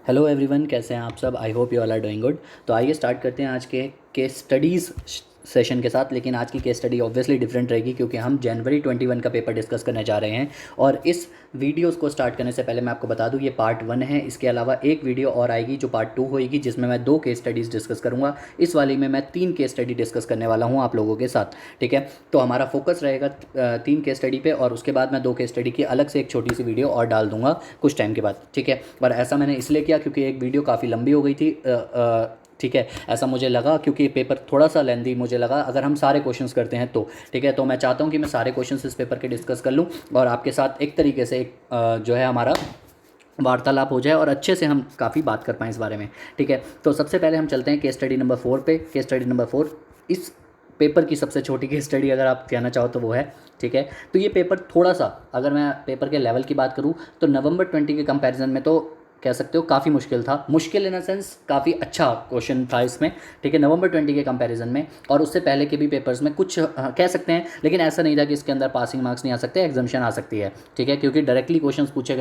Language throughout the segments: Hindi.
हेलो एवरीवन, कैसे हैं आप सब। I hope you all are doing good. तो आइए स्टार्ट करते हैं आज के केस स्टडीज़ सेशन के साथ। लेकिन आज की केस स्टडी ऑब्वियसली डिफरेंट रहेगी क्योंकि हम जनवरी 21 का पेपर डिस्कस करने जा रहे हैं। और इस वीडियोस को स्टार्ट करने से पहले मैं आपको बता दूं, ये पार्ट 1 है। इसके अलावा एक वीडियो और आएगी जो पार्ट 2 होएगी, जिसमें मैं 2 केस स्टडीज़ डिस्कस करूँगा। इस वाली में मैं 3 केस स्टडी डिस्कस करने वाला हूँ आप लोगों के साथ। ठीक है, तो हमारा फोकस रहेगा 3 केस स्टडी पे, और उसके बाद मैं 2 केस स्टडी की अलग से एक छोटी सी वीडियो और डाल दूंगा कुछ टाइम के बाद। ठीक है, और ऐसा मैंने इसलिए किया क्योंकि एक वीडियो काफ़ी लंबी हो गई थी। ठीक है, ऐसा मुझे लगा क्योंकि पेपर थोड़ा सा लेंदी मुझे लगा अगर हम सारे क्वेश्चंस करते हैं तो। ठीक है, तो मैं चाहता हूँ कि मैं सारे क्वेश्चंस इस पेपर के डिस्कस कर लूँ और आपके साथ एक तरीके से एक जो है हमारा वार्तालाप हो जाए और अच्छे से हम काफ़ी बात कर पाएँ इस बारे में। ठीक है, तो सबसे पहले हम चलते हैं केस स्टडी नंबर 4 पे। केस स्टडी नंबर 4 इस पेपर की सबसे छोटी केस स्टडी अगर आप कहना चाहो तो वो है। ठीक है, तो ये पेपर थोड़ा सा, अगर मैं पेपर के लेवल की बात करूँ तो नवंबर 20 के कंपैरिजन में तो कह सकते हो काफ़ी मुश्किल था। मुश्किल इन अ सेंस काफ़ी अच्छा क्वेश्चन था इसमें। ठीक है, नवंबर 20 के कंपैरिजन में और उससे पहले के भी पेपर्स में कुछ कह सकते हैं, लेकिन ऐसा नहीं था कि इसके अंदर पासिंग मार्क्स नहीं आ सकते, एग्जाम्शन आ सकती है। ठीक है, क्योंकि डायरेक्टली क्वेश्चंस पूछे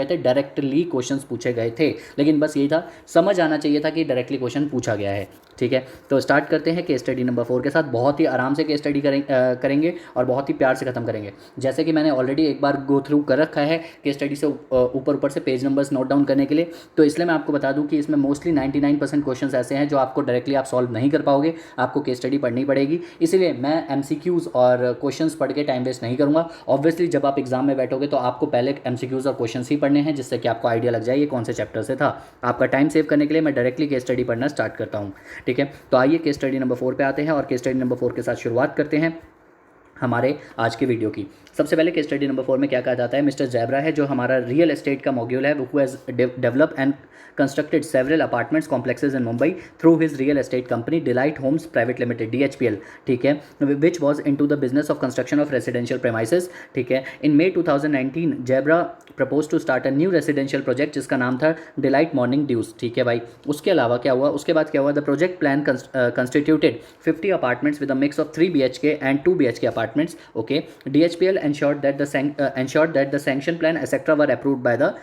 गए थे, लेकिन बस यही था, समझ आना चाहिए था कि डायरेक्टली क्वेश्चन पूछा गया है। ठीक है, तो स्टार्ट करते हैं केस स्टडी नंबर 4 के साथ। बहुत ही आराम से केस स्टडी करेंगे और बहुत ही प्यार से ख़त्म करेंगे। जैसे कि मैंने ऑलरेडी एक बार गो थ्रू कर रखा है केस स्टडी से ऊपर ऊपर से पेज नंबर्स नोट डाउन करने के लिए, तो इसलिए मैं आपको बता दूं कि इसमें मोस्टली 99% क्वेश्चंस ऐसे हैं जो आपको डायरेक्टली आप सॉल्व नहीं कर पाओगे, आपको केस स्टडी पढ़नी पड़ेगी। इसीलिए मैं एमसीक्यूज़ और क्वेश्चंस पढ़ के टाइम वेस्ट नहीं करूँगा। ऑब्वियसली जब आप एग्जाम में बैठोगे तो आपको पहले एमसीक्यूज़ और क्वेश्चंस ही पढ़ने हैं, जिससे कि आपको आइडिया लग जाए ये कौन से चैप्टर से था। आपका टाइम सेव करने के लिए मैं डायरेक्टली केस स्टडी पढ़ना स्टार्ट करता हूँ। ठीक है, तो आइए केस स्टडी नंबर 4 पे आते हैं और केस स्टडी नंबर 4 के साथ शुरुआत करते हैं हमारे आज के वीडियो की। सबसे पहले केस स्टडी नंबर 4 में क्या कहा जाता है, मिस्टर जैबरा है जो हमारा रियल एस्टेट का मॉड्यूल है, who has develop and constructed several apartments complexes in Mumbai through his real estate company Delight Homes Private Limited DHPL। ठीक है, which was into the business of construction of residential premises. ठीक है, in May 2019 Zebra propose to start a new residential project जिसका नाम था डिलाइट मॉर्निंग ड्यूज। ठीक है भाई, उसके अलावा क्या हुआ, उसके बाद क्या हुआ, the project plan constituted 50 apartments with a mix of 3 BHK and 2 BHK apartments. Okay, DHPL ensured that the sanction plan etc. were approved by the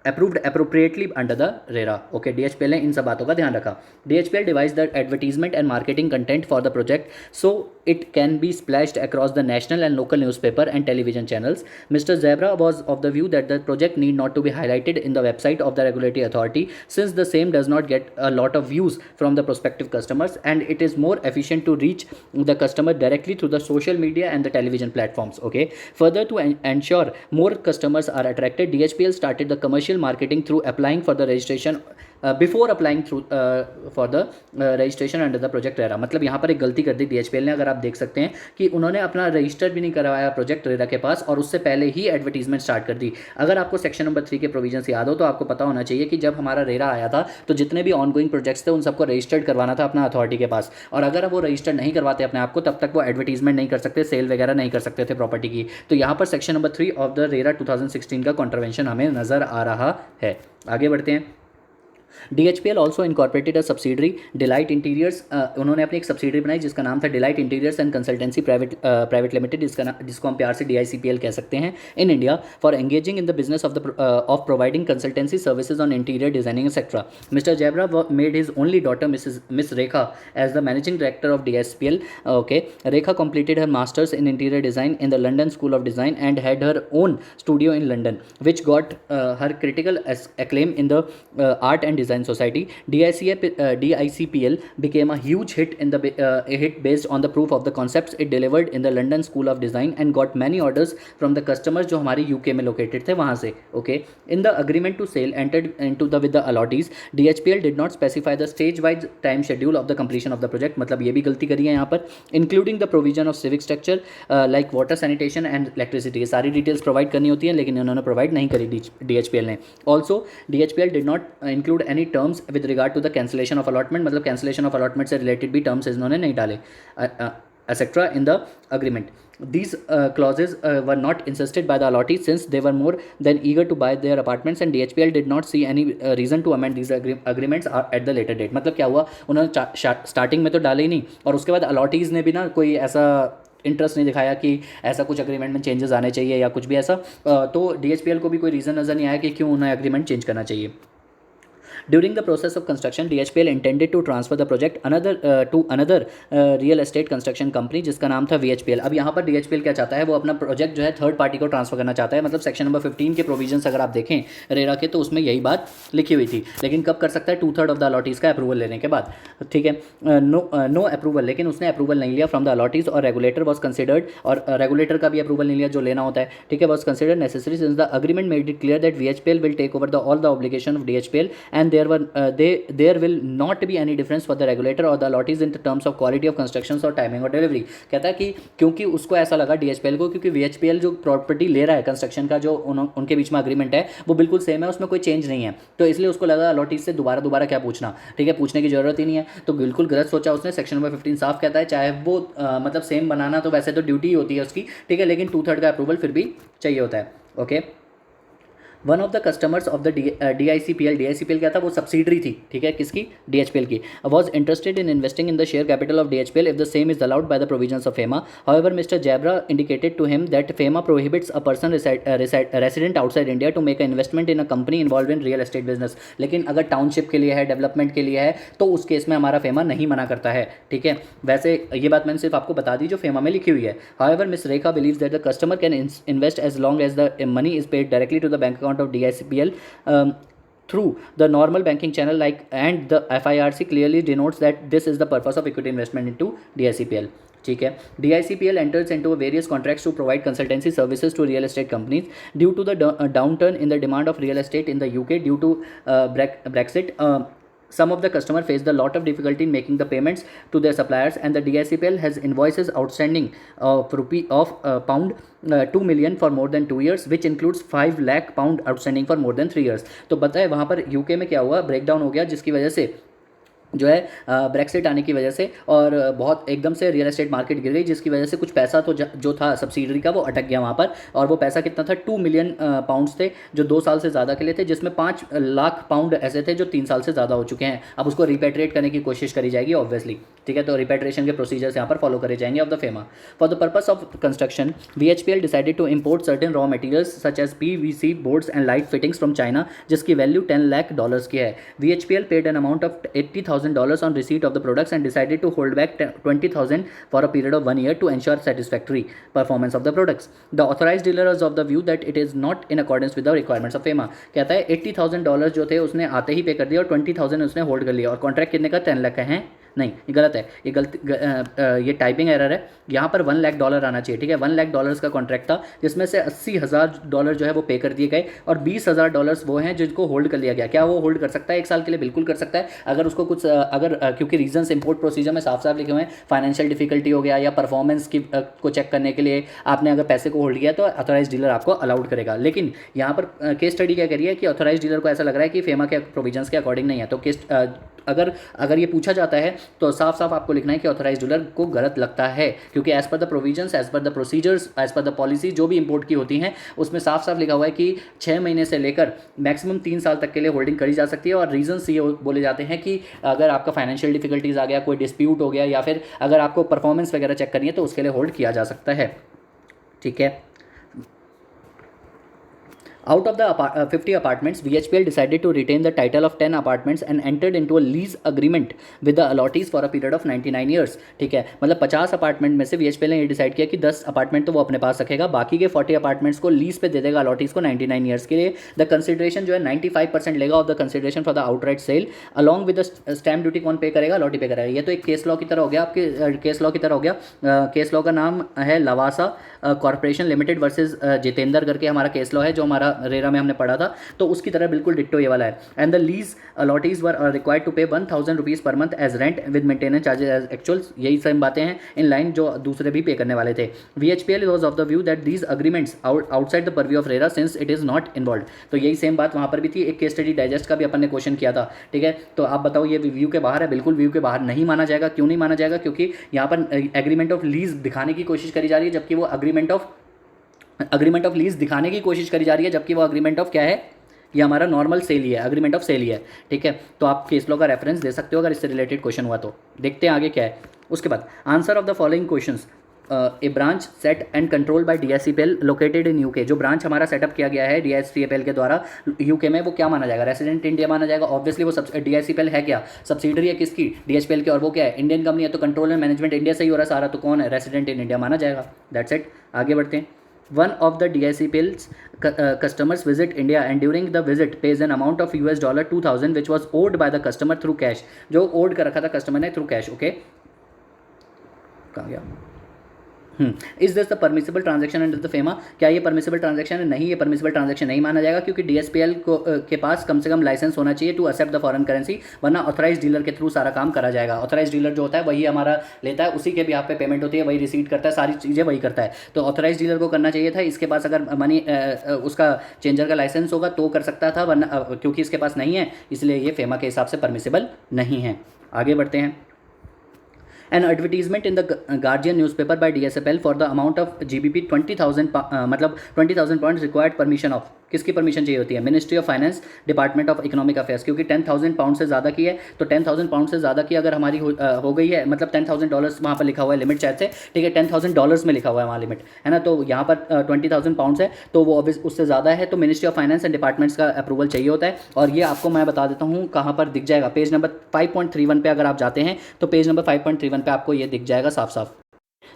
approved appropriately under the RERA. Okay, DHPL ने इन सब बातों का ध्यान रखा। DHPL devise the advertisement and marketing content for the project so it can be splashed across the national and local newspaper and television channels. Mister Zebra was of the view that the project need not to be highlighted in the website of the regulatory authority since the same does not get a lot of views from the prospective customers and it is more efficient to reach the customer directly through the social media and the television platforms. Okay, further to ensure more customers are attracted, DHPL started the commercial marketing through applying for the registration before applying through for the registration under the project RERA. मतलब यहाँ पर एक गलती कर दी DHPL ने, अगर आप देख सकते हैं कि उन्होंने अपना रजिस्टर भी नहीं करवाया प्रोजेक्ट रेरा के पास और उससे पहले ही एडवर्टीजमेंट स्टार्ट कर दी। अगर आपको सेक्शन नंबर 3 के प्रोविजंस याद हो तो आपको पता होना चाहिए कि जब हमारा रेरा आया था तो जितने भी ऑनगोइंग प्रोजेक्ट्स थे उन सबको रजिस्टर्ड करवाना था अपना अथॉरिटी के पास, और अगर वो रजिस्टर नहीं करवाते अपने आप को तब तक वो एडवर्टीजमेंट नहीं कर सकते, सेल वगैरह नहीं कर सकते थे प्रॉपर्टी की। तो यहाँ पर section number 3 of the RERA 2016 का कॉन्ट्रवेंशन हमें नजर आ रहा है। आगे बढ़ते हैं। DHPL also incorporated a subsidiary Delight Interiors. उन्होंने अपनी एक सब्सिडरी बनाई जिसका नाम था Delight Interiors and Consultancy Private Limited, जिसको हम प्यार से DICPL कह सकते हैं in India, for engaging in the business of providing consultancy services on interior designing etcetera. Mister Zebra made his only daughter miss Rekha as the managing director of DHPL. Okay, Rekha completed her masters in interior design in the London School of Design and had her own studio in London, which got her critical acclaim in the art and design society. DICPL became a huge hit in the hit based on the proof of the concepts it delivered in the London School of Design and got many orders from the customers जो हमारी UK में located थे वहाँ से। Okay, in the agreement to sale entered into the with the allottees, DHPL did not specify the stage-wise time schedule of the completion of the project। मतलब ये भी गलती करी है यहाँ पर, including the provision of civic structure like water sanitation and electricity। ये सारी डिटेल्स प्रोवाइड करनी होती हैं लेकिन इन्होंने प्रोवाइड नहीं करी DHPL ने। Also DHPL did not include any terms with regard to the cancellation of allotment, मतलब कैंसिलेशन ऑफ अलॉटमेंट से रिलेटेड भी टर्म्स इन्होंने नहीं डाले etc. in the agreement. These clauses were not insisted by the allottees since they were more than eager to buy their apartments and DHPL did not see any reason to amend these agreements at the later date। मतलब क्या हुआ, उन्होंने स्टार्टिंग में तो डाले ही नहीं और उसके बाद अलॉटीज़ ने भी ना कोई ऐसा इंटरेस्ट नहीं दिखाया कि ऐसा कुछ अग्रीमेंट में चेंजेस आने चाहिए या कुछ भी ऐसा, तो DHPL को भी कोई रीज़न नज़र नहीं आया कि क्यों उन्हें अग्रीमेंट चेंज करना चाहिए। During the process of construction DHPL intended to transfer the project another real estate construction company जिसका नाम था VHPL। अब यहाँ पर DHPL क्या चाहता है, वो अपना प्रोजेक्ट जो है थर्ड पार्टी को ट्रांसफर करना चाहता है। मतलब सेक्शन नंबर 15 के प्रोविजंस अगर आप देखें रेरा के तो उसमें यही बात लिखी हुई थी। लेकिन कब कर सकता है, 2/3 ऑफ द अलॉटीज़ का अप्रूवल लेने के बाद, ठीक है। नो अप्रूवल, लेकिन उसने अप्रूवल नहीं लिया फ्रॉम द अलॉटीज़ और रेगुलेटर वॉज कंसिडर्ड, और रेगुलेटर का भी अप्रूवल नहीं लिया जो लेना होता है, ठीक है। Was considered necessary since the agreement made it clear that VHPL will take over the all the obligation of DHPL and there will not be any difference for the regulator और the allottees in terms of quality of construction और टाइमिंग और डिलीवरी। कहता है कि क्योंकि उसको ऐसा लगा DHPL को, क्योंकि VHPL जो प्रॉपर्टी ले रहा है कंस्ट्रक्शन का, जो उनके बीच में अग्रीमेंट है वो बिल्कुल सेम है, उसमें कोई चेंज नहीं है, तो इसलिए उसको लगा अलॉटीज से दोबारा क्या पूछना, ठीक है, पूछने की जरूरत ही नहीं है। तो बिल्कुल गलत सोचा उसने। सेक्शन नंबर 15 साफ कहता है चाहे वो मतलब सेम बनाना तो वैसे तो ड्यूटी ही होती है उसकी, ठीक है, लेकिन 2/3 का अप्रूवल फिर भी चाहिए होता है। Okay, one of the customers of the DICPL क्या था, वो सब्सिडरी थी, ठीक है, किसकी, DHPL की। Was interested in investing in the share capital of DHPL if the same is allowed by the provisions of FEMA। However mister Zebra indicated to him that FEMA prohibits a person resident outside India to make a investment in a company involve in real estate business. लेकिन अगर टाउनशिप के लिए है, डेवलपमेंट के लिए है, तो उस केस में हमारा FEMA नहीं मना करता है, ठीक है। वैसे ये बात मैंने सिर्फ आपको बता दी जो FEMA में लिखी हुई है। However miss Rekha believes that the customer can invest as long as the money is paid directly to the bank account of DICPL through the normal banking channel and the FIRC clearly denotes that this is the purpose of equity investment into DICPL, ठीक है। DICPL enters into various contracts to provide consultancy services to real estate companies due to the downturn in the demand of real estate in the UK due to Brexit. Some of the customer faced a lot of difficulty in making the payments to their suppliers, and the DICPL has invoices outstanding of pound 2 million for more than 2 years, which includes 5 lakh pound outstanding for more than 3 years। तो बताए वहाँ पर UK में क्या हुआ, ब्रेकडाउन हो गया, जिसकी वजह से जो है ब्रेक्सिट आने की वजह से और बहुत एकदम से रियल एस्टेट मार्केट गिर गई, जिसकी वजह से कुछ पैसा तो जो था सब्सिडरी का वो अटक गया वहाँ पर। और वो पैसा कितना था, 2 मिलियन पाउंड्स थे जो 2 साल से ज़्यादा के लिए थे, जिसमें 5 लाख पाउंड ऐसे थे जो 3 साल से ज़्यादा हो चुके हैं। अब उसको रिपेट्रिएट करने की कोशिश करी जाएगी ऑब्वियसली, ठीक है। तो रिपेट्रिएशन के प्रोसीजर्स यहाँ पर फॉलो करे जाएंगे of the FEMA। For the purpose of construction VHPL decided to import certain raw materials such as PVC boards and light fittings from China, जिसकी वैल्यू $10 लाख की है। VHPL paid an amount of $80,000 on receipt of the products and decided to hold back 20,000 for a period of 1 year to ensure satisfactory performance of the products. The authorized dealer is of the view that it is not in accordance with the requirements of FEMA। कहता है $80,000 जो थे उसने आते ही पे कर दिया और 20,000 उसने होल्ड कर लिया, और कॉन्ट्रैक्ट कितने का, 10 लाख का है, नहीं ये गलत है, ये गलती ये टाइपिंग एरर है। यहाँ पर $1 लाख आना चाहिए, ठीक है। $1 लाख का कॉन्ट्रैक्ट था, जिसमें से $80,000 जो है वो पे कर दिए गए, और $20,000 वो हैं जिनको होल्ड कर लिया गया। क्या वो होल्ड कर सकता है 1 साल के लिए? बिल्कुल कर सकता है, अगर उसको कुछ क्योंकि रीजंस इंपोर्ट प्रोसीजर में साफ साफ लिखे हुए हैं, फाइनेंशियल डिफिकल्टी हो गया या परफॉर्मेंस की को चेक करने के लिए आपने अगर पैसे को होल्ड किया तो ऑथराइज डीलर आपको अलाउड करेगा। लेकिन यहाँ पर केस स्टडी क्या करिए कि ऑथराइज डीलर को ऐसा लग रहा है कि FEMA के प्रोविजंस के अकॉर्डिंग नहीं है, तो केस अगर ये पूछा जाता है तो साफ साफ आपको लिखना है कि ऑथराइज डीलर को गलत लगता है, क्योंकि as per the provisions, as per the procedures, as per the policy जो भी इंपोर्ट की होती हैं उसमें साफ साफ लिखा हुआ है कि 6 महीने से लेकर मैक्सिमम 3 साल तक के लिए होल्डिंग करी जा सकती है। और रीजंस ये बोले जाते हैं कि अगर आपका फाइनेंशियल डिफिकल्टीज आ गया, कोई डिस्प्यूट हो गया, या फिर अगर आपको परफॉर्मेंस वगैरह चेक करनी है तो उसके लिए होल्ड किया जा सकता है, ठीक है। Out of the 50 apartments, VHPL decided to retain the title of 10 apartments and entered into a lease agreement with the allottees for a period of 99 years, ठीक है। मतलब 50 अपार्टमेंट में से VHPL ने ये डिसाइड किया कि 10 अपार्टमेंट तो वो अपने पास रखेगा, बाकी के 40 अपार्टमेंट्स को लीज पे दे देगा अलॉटीज को 99 ईयर्स के लिए। द कंसिडरेशन जो है 95% लेगा of the consideration for the outright sale along with the stamp duty. कौन पे करेगा? अलॉटी पे करेगा। ये तो एक केस लॉ की तरह हो गया, आपके केस लॉ की तरह हो गया। केस लॉ का नाम है Lavasa corporation limited versus Jitendra करके हमारा केस लॉ है, जो हमारा रेरा में हमने पढ़ा था, तो उसकी तरह बिल्कुल डिट्टो ये वाला है। And the lease allottees were required to pay 1,000 rupees per month as rent with maintenance charges as actuals. यही सेम बातें हैं इन लाइन जो दूसरे भी पे करने वाले थे। VHPL was of the view that these agreements outside the purview of RERA since it is not involve. तो यही सेम बात वहाँ पर भी थी। एक केस स्टडी डाइजेस्ट का भी अपन ने क्वेश्चन किया था, ठीक है। तो आप बताओ ये व्यू के बाहर है? बिल्कुल व्यू के बाहर नहीं माना जाएगा। क्यों नहीं माना जाएगा? क्योंकि यहाँ पर एग्रीमेंट ऑफ लीज दिखाने की कोशिश करी जा रही है, जबकि वो अग्रीमेंट ऑफ लीज दिखाने की कोशिश करी जा रही है, जबकि वो अग्रीमेंट ऑफ क्या है? ये हमारा नॉर्मल सेल ही है, अग्रीमेंट ऑफ सेल ही है, ठीक है। तो आप केस लॉ का रेफरेंस दे सकते हो अगर इससे रिलेटेड क्वेश्चन हुआ तो। देखते हैं आगे क्या है। उसके बाद answer of the following questions A branch set and control by DSCPL located in UK. जो ब्रांच हमारा सेटअप किया गया है DSCPL के द्वारा यूके में, वो क्या माना जाएगा? रेसिडेंट इंडिया माना जाएगा। ऑब्वियसली वो DSCPL है क्या? सब्सिडरी है किसकी? DHPL की, और वो क्या है? इंडियन कंपनी है, तो कंट्रोल एंड मैनेजमेंट इंडिया से ही हो रहा है सारा, तो कौन है? रेसिडेंट इन इंडिया माना जाएगा। That's it. आगे बढ़ते हैं। One of the DSCPL's customers visit India and during the visit pays an amount of $2000 which was owed by the customer through cash। जो ओड कर रखा था कस्टमर ने थ्रू कैश। ओके, कहाँ गया? Is this the permissible transaction under the FEMA? क्या ये परमिसिबल ट्रांजेक्शन है? नहीं, ये परमिसिबल ट्रांजेक्शन नहीं माना जाएगा, क्योंकि DSPL को के पास कम से कम लाइसेंस होना चाहिए to accept the foreign currency, वरना ऑथराइज डीलर के थ्रू सारा काम करा जाएगा। ऑथराइज डीलर जो होता है वही हमारा लेता है, उसी के भी आप पे पेमेंट होती है, वही रिसीट करता है, सारी चीज़ें वही करता है। तो ऑथराइज डीलर को करना चाहिए था। इसके पास अगर मनी उसका चेंजर का लाइसेंस होगा तो कर सकता था, वरना क्योंकि इसके पास नहीं है इसलिए ये फेमा के हिसाब से परमिसिबल नहीं है। आगे बढ़ते हैं। An advertisement in the Guardian newspaper by DSPL for the amount of GBP 20,000 मतलब 20,000 pounds required permission of, किसकी परमिशन चाहिए होती है? Ministry of finance, department of economic affairs, क्योंकि 10,000 पाउंड से ज़्यादा की है, तो 10,000 पाउंड से ज़्यादा की अगर हमारी हो गई है, मतलब $10,000 वहाँ पर लिखा हुआ है लिमिट शायद से, ठीक है, $10,000 में लिखा हुआ है वहाँ लिमिट, है ना, तो यहाँ पर 20,000 पाउंड है, तो वो उससे ज़्यादा है, तो ministry of finance and departments का अप्रूवल चाहिए होता है। और ये आपको मैं बता देता हूँ कहाँ पर दिख जाएगा, पेज नंबर 5.31 पे अगर आप जाते हैं तो पेज नंबर 5.31 पे आपको ये दिख जाएगा साफ साफ।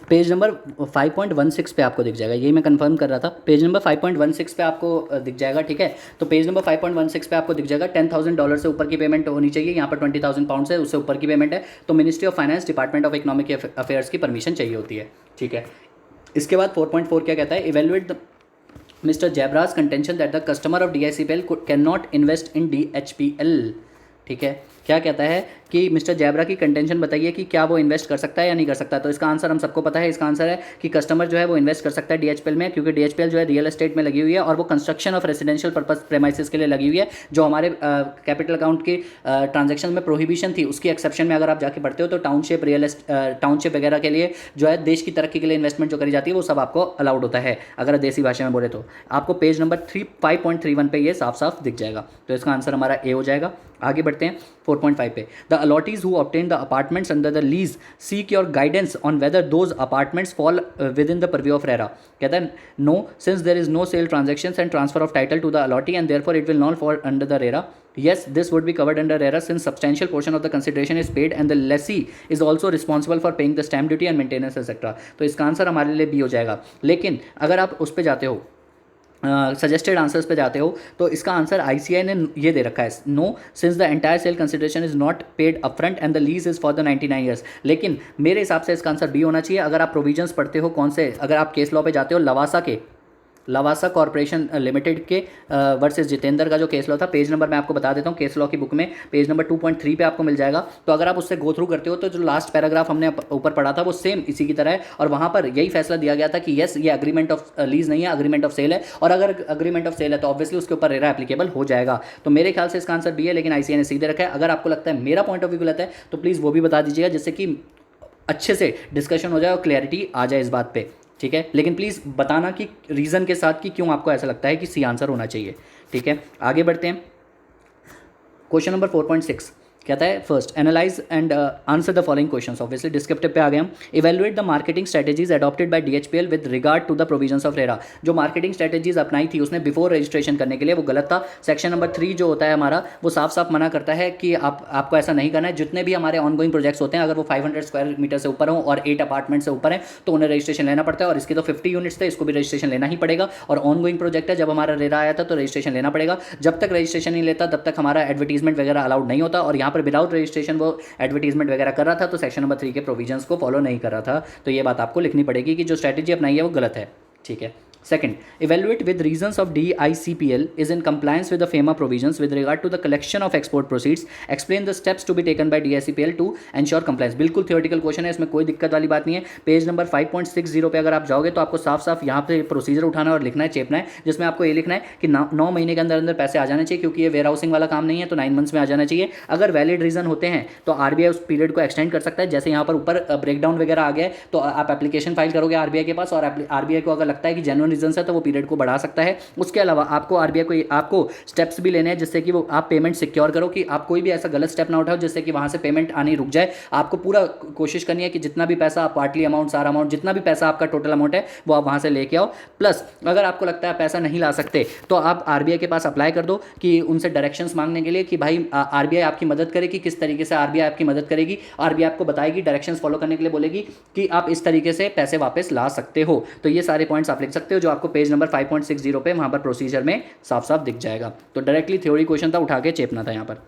पेज नंबर 5.16 पे आपको दिख जाएगा, ये मैं कंफर्म कर रहा था, पेज नंबर 5.16 पे आपको दिख जाएगा, ठीक है। तो पेज नंबर 5.16 पे आपको दिख जाएगा $10,000 से ऊपर की पेमेंट होनी चाहिए, यहाँ पर 20,000 पाउंड से उससे ऊपर की पेमेंट है, तो ministry of finance, department of economic affairs की परमिशन चाहिए होती है, ठीक है। इसके बाद 4.4 क्या कहता है? Evaluate the mister Jebaraj contention that the customer of DSCPL can not invest in DHPL, ठीक है। क्या कहता है कि मिस्टर जैबरा की कंटेंशन बताइए कि क्या वो इन्वेस्ट कर सकता है या नहीं कर सकता। तो इसका आंसर हम सबको पता है, इसका आंसर है कि कस्टमर जो है वो इन्वेस्ट कर सकता है DHPL में, क्योंकि DHPL जो है रियल एस्टेट में लगी हुई है और वो construction of residential purpose premises के लिए लगी हुई है। जो हमारे कैपिटल अकाउंट की ट्रांजेक्शन में प्रोहिबिशन थी, उसकी एक्सेप्शन में अगर आप जाके पढ़ते हो तो टाउनशिप वगैरह के लिए जो है देश की तरक्की के लिए इन्वेस्टमेंट जो करी जाती है वो सब आपको अलाउड होता है, अगर देसी भाषा में बोले तो। आपको पेज नंबर 5.31 पे ये साफ साफ दिख जाएगा, तो इसका आंसर हमारा ए हो जाएगा। आगे बढ़ते हैं 4.5 पे। The allottees who obtain the apartments under the lease seek your guidance on whether those apartments fall within the purview of RERA. कहता है no, since there is no sale transactions and transfer of title to the allottee and therefore it will not fall under the RERA. Yes, this would be covered under RERA since substantial portion of the consideration is paid and the lessee is also responsible for paying the stamp duty and maintenance etc. तो इसका आंसर हमारे लिए बी हो जाएगा। लेकिन अगर आप उस पर जाते हो, सजेस्टेड आंसर्स पे जाते हो, तो इसका आंसर ICAI ने ये दे रखा है, no since the entire sale consideration is not paid upfront and the lease is for the 99 years. लेकिन मेरे हिसाब से इसका आंसर बी होना चाहिए। अगर आप प्रोविजंस पढ़ते हो कौन से, अगर आप केस लॉ पे जाते हो लवासा कॉर्पोरेशन लिमिटेड के वर्सेस जितेंद्र का जो केस लॉ था, पेज नंबर मैं आपको बता देता हूँ, केस लॉ की बुक में पेज नंबर 2.3 पे आपको मिल जाएगा। तो अगर आप उससे गो थ्रू करते हो तो जो लास्ट पैराग्राफ हमने ऊपर पढ़ा था वो सेम इसी की तरह है, और वहाँ पर यही फैसला दिया गया था कि यस ये अग्रीमेंट ऑफ लीज नहीं है, अग्रीमेंट ऑफ सेल है, और अगर अग्रीमेंट ऑफ सेल है तो ऑब्वियसली उसके ऊपर रेरा एप्लीकेबल हो जाएगा। तो मेरे ख्याल से इसका आंसर बी है, लेकिन ICAI ने सीधे रखा है। अगर आपको लगता है मेरा पॉइंट ऑफ व्यू गलत है तो प्लीज़ वो भी बता दीजिएगा, जिससे कि अच्छे से डिस्कशन हो जाए और क्लैरिटी आ जाए इस बात पे, ठीक है। लेकिन प्लीज़ बताना कि रीज़न के साथ कि क्यों आपको ऐसा लगता है कि सी आंसर होना चाहिए, ठीक है। आगे बढ़ते हैं। क्वेश्चन नंबर 4.6 कहता है first analyse and answer the following questions. Obviously descriptive पे आ गए हम। Evaluate the marketing strategies adopted by DHPL with regard to the provisions of RERA. जो मार्केटिंग स्ट्रेटेजीज अपनाई थी उसने बिफोर रजिस्ट्रेशन करने के लिए, वो गलत था। सेक्शन नंबर 3 जो होता है हमारा, वो साफ साफ मना करता है कि आपको ऐसा नहीं करना है। जितने भी हमारे ऑनगोइंग प्रोजेक्ट्स होते हैं, अगर वो 500 स्क्वायर मीटर से ऊपर हों और 8 अपार्टमेंट से ऊपर है तो उन्हें रजिस्ट्रेशन लेना पड़ता है, और इसके तो 50 यूनिट्स थे, इसको भी रजिस्ट्रेशन लेना ही पड़ेगा। और ऑनगोइंग प्रोजेक्ट है, जब हमारा रेरा आया था तो रजिस्ट्रेशन लेना पड़ेगा। जब तक रजिस्ट्रेशन नहीं लेता तब तक हमारा एडवर्टीजमेंट वगैरह अलाउड नहीं होता, और यहाँ पर विदाउट रजिस्ट्रेशन वो एडवर्टीजमेंट वगैरह कर रहा था तो सेक्शन नंबर 3 के प्रोविजंस को फॉलो नहीं कर रहा था। तो ये बात आपको लिखनी पड़ेगी कि जो स्ट्रेटेजी अपनाई है वो गलत है, ठीक है। Second, evaluate with reasons of DICPL is in compliance with the FEMA provisions with regard to the collection of export proceeds. Explain the steps to be taken by DICPL to ensure compliance. बिल्कुल theoretical question है, इसमें कोई दिक्कत वाली बात नहीं है। पेज नंबर 5.60 पे अगर आप जाओगे तो आपको साफ साफ यहाँ पे प्रोसीजर उठाना और लिखना है, चेपना है, जिसमें आपको ये लिखना है कि 9 महीने के अंदर अंदर पैसे आ जाने चाहिए, क्योंकि ये वेयर हाउसिंग वाला काम नहीं है, तो 9 मंथ्स में आ जाना चाहिए। अगर वैलिड रीजन होते हैं तो RBI उस पीरियड को एक्सटेंड कर सकता है। जैसे यहाँ पर ऊपर ब्रेकडाउन वगैरह आ गया है तो आप एप्लीकेशन फाइल करोगे RBI के पास, और RBI को अगर लगता है कि जेन्युइन जेन्युइन रीजन है तो वो पीरियड को बढ़ा सकता है। उसके अलावा आपको आरबीआई को आपको स्टेप्स भी लेने हैं जिससे कि वो आप पेमेंट सिक्योर करो, कि आप कोई भी ऐसा गलत स्टेप ना उठाओ जिससे कि वहाँ से पेमेंट आनी रुक जाए। आपको पूरा कोशिश करनी है कि जितना भी पैसा आप पार्टली अमाउंट, सारा अमाउंट, जितना भी पैसा आपका टोटल अमाउंट है वो आप वहाँ से लेके आओ। प्लस अगर आपको लगता है पैसा नहीं ला सकते तो आप आरबीआई के पास अप्लाई कर दो कि उनसे डायरेक्शंस मांगने के लिए कि भाई आरबीआई आपकी मदद करेगी, किस तरीके से आरबीआई आपकी मदद करेगी। आरबीआई आपको बताएगी, डायरेक्शंस फॉलो करने के लिए बोलेगी कि आप इस तरीके से पैसे वापस ला सकते हो। तो ये सारे पॉइंट्स आप लिख सकते हो जो आपको पेज नंबर 5.60 पे वहाँ पर प्रोसीजर में साफ साफ दिख जाएगा। तो डायरेक्टली थ्योरी क्वेश्चन था, उठा के चेपना था यहाँ पर।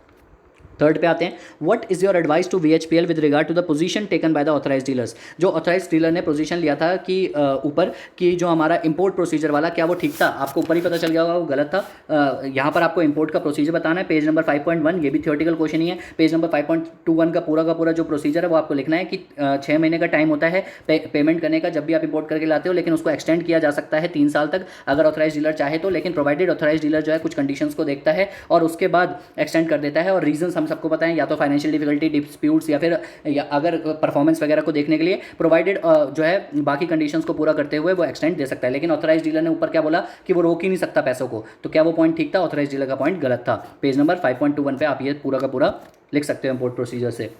थर्ड पे आते हैं, what is your advice to VHPL with regard to the position taken by the authorised dealers. जो ऑथराइज्ड डीलर ने पोजीशन लिया था कि ऊपर कि जो हमारा इंपोर्ट प्रोसीजर वाला, क्या वो ठीक था? आपको ऊपर ही पता चल गया होगा वो गलत था। यहाँ पर आपको इंपोर्ट का प्रोसीजर बताना है, पेज नंबर 5.1। ये भी थियोरेटिकल क्वेश्चन ही है। पेज नंबर 5.21 का पूरा जो प्रोसीजर है वो आपको लिखना है कि 6 महीने का टाइम होता है पेमेंट करने का जब भी आप इंपोर्ट करके लाते हो, लेकिन उसको एक्सटेंड किया जा सकता है 3 साल तक अगर ऑथराइज्ड डीलर चाहे तो, लेकिन प्रोवाइडेड ऑथराइज्ड डीलर जो है कुछ कंडीशंस को देखता है और उसके बाद एक्सटेंड कर देता है। और रीजंस हम सबको पता है, या तो फाइनेंशियल डिफिकल्टी, डिस्प्यूट्स, या फिर अगर परफॉर्मेंस वगैरह को देखने के लिए प्रोवाइडेड जो है बाकी कंडीशंस को पूरा करते हुए वो एक्सटेंड दे सकता है। लेकिन ऑथराइज्ड डीलर ने ऊपर क्या बोला कि वो रोक ही नहीं सकता पैसों को, तो क्या वो पॉइंट ठीक था? ऑथराइज्ड डीलर का पॉइंट गलत था। पेज नंबर 5.21 पे आप ये पूरा का पूरा लिख सकते हो इंपोर्ट प्रोसीजर से,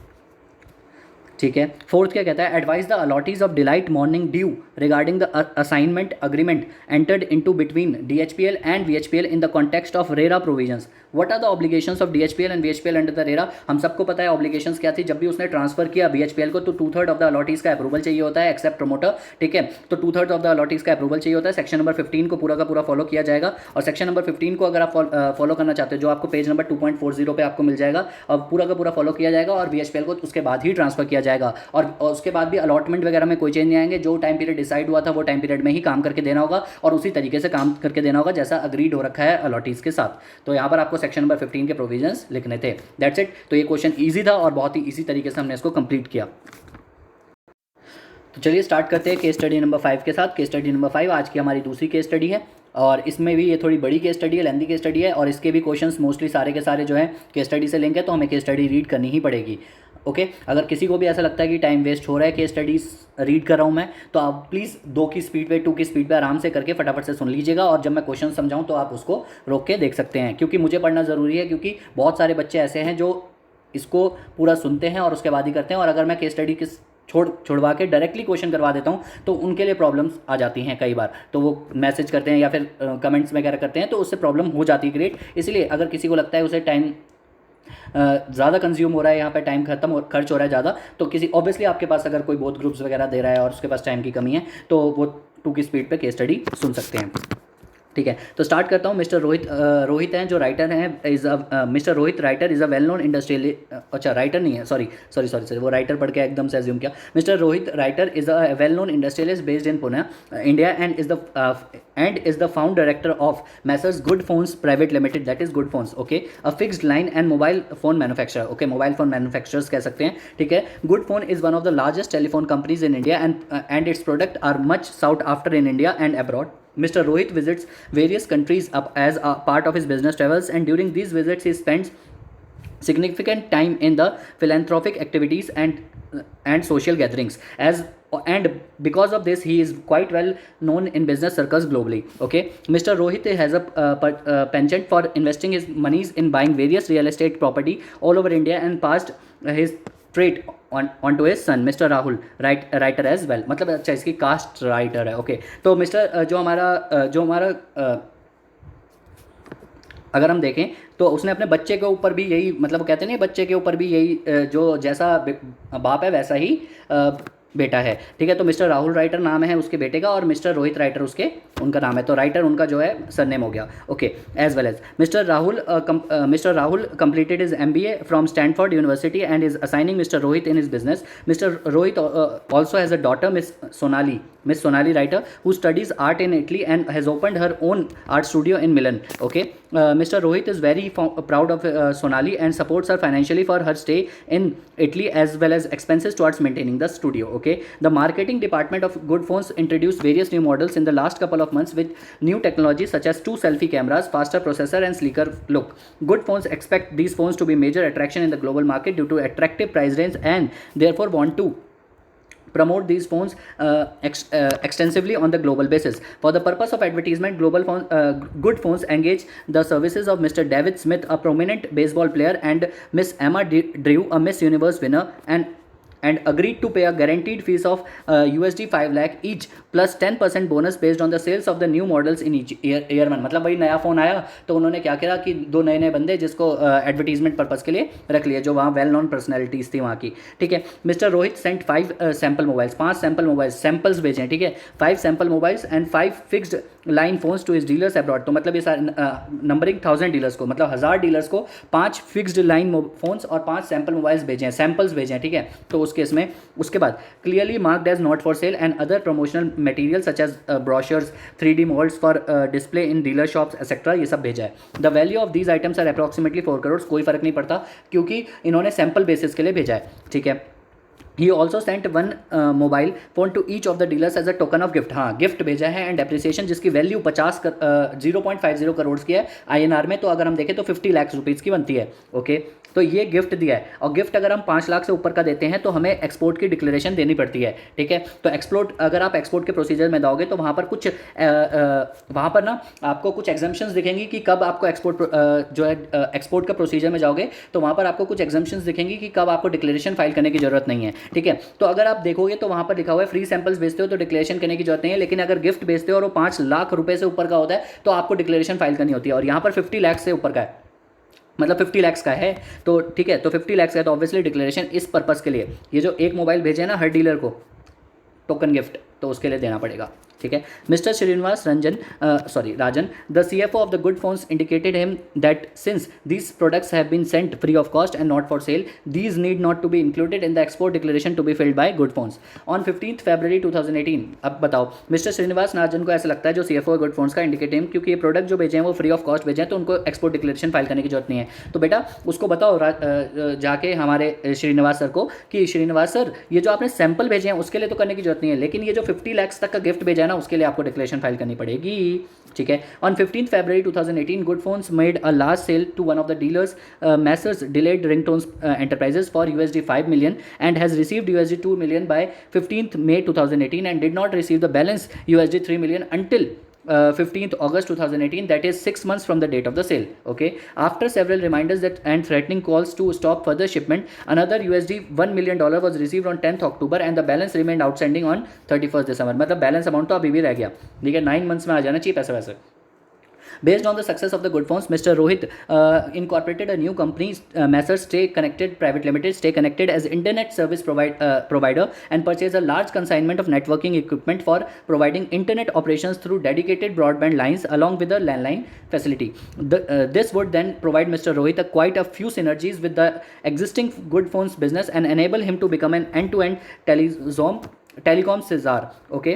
ठीक है। फोर्थ क्या कहता है, advise the allottees of delight morning due regarding the assignment agreement entered into between DHPL and VHPL in the context of RERA provisions. What are the obligations of DHPL and VHPL under the RERA. हम सबको पता है ऑब्लिगेशंस क्या थी। जब भी उसने ट्रांसफर किया बीएचपीएल को तो 2/3 ऑफ द अलॉटीज का अप्रूवल चाहिए होता है एक्सेप्ट प्रमोटर, ठीक है। तो 2/3 ऑफ द अलॉटीज का अप्रूवल चाहिए होता है। सेक्शन नंबर 15 को पूरा का पूरा फॉलो किया जाएगा। और सेक्शन नंबर 15 को अगर आप फॉलो करना चाहते हो, जो आपको पेज नंबर 2.40 पे आपको मिल जाएगा, और पूरा का पूरा फॉलो किया जाएगा और बीएचपीएल को उसके बाद ही ट्रांसफर किया जाएगा। और उसके बाद भी अलॉटमेंट वगैरह में कोई चेंज नहीं आएंगे। जो टाइम पीरियड डिसाइड हुआ था वो टाइम पीरियड में ही काम करके देना होगा और उसी तरीके से काम करके देना होगा जैसा अग्रीड हो रखा है अलॉटीज के साथ। तो यहाँ पर आपको सेक्शन नंबर 15 के प्रोविजंस लिखने थे। That's it. तो ये क्वेश्चन इजी था और बहुत ही इजी तरीके से हमने इसको कंप्लीट किया। तो चलिए स्टार्ट करते हैं केस स्टडी नंबर 5 के साथ। केस स्टडी नंबर 5 आज की हमारी दूसरी केस स्टडी है और इसमें भी ये थोड़ी बड़ी केस स्टडी है, लेंथी केस स्टडी है और इसके भी क्वेश्चंस मोस्टली सारे के सारे जो है केस स्टडी से लिंक है, तो हमें केस स्टडी रीड करनी ही पड़ेगी। ओके अगर किसी को भी ऐसा लगता है कि टाइम वेस्ट हो रहा है, केस स्टडीज रीड कर रहा हूँ मैं, तो आप प्लीज़ 2 की स्पीड पे 2 की स्पीड पे आराम से करके फटाफट से सुन लीजिएगा और जब मैं क्वेश्चन समझाऊँ तो आप उसको रोक के देख सकते हैं, क्योंकि मुझे पढ़ना ज़रूरी है। क्योंकि बहुत सारे बच्चे ऐसे हैं जो इसको पूरा सुनते हैं और उसके बाद ही करते हैं, और अगर मैं केस स्टडी छुड़वा के डायरेक्टली क्वेश्चन करवा देता हूँ तो उनके लिए प्रॉब्लम्स आ जाती हैं कई बार। तो वो मैसेज करते हैं या फिर कमेंट्स वगैरह करते हैं, तो उससे प्रॉब्लम हो जाती है क्रिएट। इसलिए अगर किसी को लगता है उसे टाइम ज़्यादा कंज्यूम हो रहा है, यहाँ पे टाइम खर्च हो रहा है ज़्यादा, तो किसी ऑब्वियसली आपके पास अगर कोई बहुत ग्रुप्स वगैरह दे रहा है और उसके पास टाइम की कमी है तो वो 2 की स्पीड पे केस स्टडी सुन सकते हैं, ठीक है। तो स्टार्ट करता हूँ। मिस्टर रोहित हैं जो राइटर हैं, mister Rohit Writer is a well known industrial, अच्छा राइटर नहीं है, सॉरी वो राइटर पढ़ के एकदम से एज्यूम किया। Mister Rohit Writer is a well known industrialist based in Pune India and is the found director of Messrs Good Phones Private Limited, that is Good Phones, okay, a fixed line and mobile phone manufacturer, okay, mobile phone manufacturers कह सकते हैं, ठीक है। Good Phone is one of the largest telephone companies in India and its product are much sought after in India and abroad. Mr. Rohit visits various countries as a part of his business travels, and during these visits he spends significant time in the philanthropic activities and social gatherings, and because of this he is quite well known in business circles globally. Okay, Mr. Rohit has a penchant for investing his monies in buying various real estate property all over India and passed his trait on to his son Mr. Rahul writer as well. मतलब अच्छा इसकी कास्ट राइटर है, ओके। तो मिस्टर जो हमारा अगर हम देखें तो उसने अपने बच्चे के ऊपर भी यही, मतलब वो कहते हैं ना बच्चे के ऊपर भी यही, जो जैसा बाप है वैसा ही बेटा है, ठीक है। तो मिस्टर राहुल राइटर नाम है उसके बेटे का और मिस्टर रोहित राइटर उनका नाम है, तो राइटर उनका जो है सरनेम हो गया, okay. As well as mister Rahul completed his MBA from Stanford University and is assigning mister Rohit in his business. Mister Rohit also has a daughter miss Sonali writer who studies art in Italy and has opened her own art studio in Milan, okay. Mr. Rohit is very proud of Sonali and supports her financially for her stay in Italy as well as expenses towards maintaining the studio, okay. The marketing department of Good Phones introduced various new models in the last couple of months with new technology such as 2 selfie cameras, faster processor and sleeker look. Good Phones expect these phones to be major attraction in the global market due to attractive price range and therefore want to promote these phones extensively on the global basis. For the purpose of advertisement, good phones engage the services of Mr. David Smith, a prominent baseball player, and Miss Emma Drew, a Miss Universe winner, and agreed to pay a guaranteed fees of USD 5 lakh each plus 10% bonus based on the sales of the new models in each year one. मतलब भाई नया फ़ोन आया तो उन्होंने क्या किया कि 2 नए बंदे जिसको एडवर्टीजमेंट पर्पज़ के लिए रख लिए, जो वहाँ वेल नॉन पर्सनैलिटीज़ थी वहाँ की, ठीक है. Mister Rohit sent 5 sample mobiles, 5 sample mobiles samples भेजें, ठीक है. 5 sample mobiles and 5 fixed line phones to its dealers abroad. तो मतलब ये नंबरिंग 1000 डीलर्स को, मतलब 1000 डीलर्स को 5 फिक्स्ड लाइन फोन्स और 5 सैम्पल मोबाइल्स भेजें, सैम्पल्स भेजें, ठीक है. तो उस केस में उसके बाद clearly marked as not for sale and other promotional material such as brochures, 3D models for display in dealer shops etcetera, ये सब भेजा है. The value of these items are approximately 4 crore. कोई फर्क नहीं पड़ता क्योंकि इन्होंने सैम्पल बेसिस के लिए भेजा है, ठीक है. He also sent one mobile phone to each of the dealers as a token of gift. हाँ, गिफ्ट भेजा है एंड डेप्रिसिएशन जिसकी वैल्यू 0.50 करोड़ की है INR में. तो अगर हम देखें तो 50 लाख रुपीज़ की बनती है, ओके. तो ये गिफ्ट दिया है, और गिफ्ट अगर हम 5 लाख से ऊपर का देते हैं तो हमें एक्सपोर्ट की डिक्लेरेशन देनी पड़ती है, ठीक है. तो अगर आप एक्सपोर्ट के प्रोसीजर में जाओगे तो वहाँ पर कुछ वहाँ पर ना आपको कुछ एग्जाम्पशंस दिखेंगी कि कब आपको एक्सपोर्ट जो है एक्सपोर्ट का प्रोसीजर में जाओगे तो वहाँ पर आपको कुछ एग्जाम्पशंस दिखेंगी कि कब आपको डिक्लेरेशन फाइल करने की जरूरत नहीं है, ठीक है. तो अगर आप देखोगे तो वहाँ पर लिखा हुआ है फ्री सैंपल्स भेजते हो तो डिक्लेरेशन करने की जरूरत नहीं है, लेकिन अगर गिफ्ट भेजते हो और वो 5 लाख रुपए से ऊपर का होता है तो आपको डिक्लेरेशन फाइल करनी होती है. और यहाँ पर 50 लाख से ऊपर का है, मतलब 50 लाख का है, तो ठीक है. तो 50 लाख का है तो ऑब्वियसली डिक्लेरेशन इस पर्पज़ के लिए, ये जो एक मोबाइल भेजे ना हर डीलर को टोकन गिफ्ट, तो उसके लिए देना पड़ेगा, ठीक है. Mister Srinivas Rajan, the CFO of the Good Phones indicated him that since these products have been sent free of cost and not for sale, these need not to be included in the export declaration to be filed by good Phones on 15 February 2018. अब बताओ, मिस्टर श्रीनिवास राजन को ऐसा लगता है जो CFO गुड फोन्स का इंडिकेट हिम, क्योंकि ये प्रोडक्ट जो भेजे हैं वो फ्री ऑफ कॉस्ट भेजे हैं तो उनको एक्सपोर्ट डिक्लेरेशन फाइल करने की जरूरत नहीं है. तो बेटा उसको बताओ जाके हमारे श्रीनिवास सर को कि श्रीनिवास सर ये जो आपने सैंपल भेजे हैं उसके लिए तो करने की जरूरत नहीं है, लेकिन ये जो 50 लाख तक का गिफ्ट भेजा है ना उसके लिए आपको डिक्लेरेशन फाइल करनी पड़ेगी, ठीक है. On 15 February 2018 Good Phones made a last sale to one of the dealers Messrs Delayed Ringtones Enterprises for USD 5 million and has received USD 2 million by 15th May 2018 and did not receive the balance USD 3 million until 15th August 2018, that is 6 months from the date of the sale, okay. After several reminders and threatening calls to stop further shipment, another USD 1 million was received on 10th October and the balance remained outstanding on 31st December. मतलब बैलेंस अमाउंट तो अभी भी रह गया, ठीक है. 9 months में आ जाना चाहिए पैसे वैसे. Based on the success of the good phones, Mr. Rohit incorporated a new company, Massers Stay Connected Private Limited, Stay Connected, as internet service provider, and purchased a large consignment of networking equipment for providing internet operations through dedicated broadband lines along with the landline facility. This would then provide Mr. Rohit quite a few synergies with the existing good phones business and enable him to become an end-to-end telecom Cesar, okay.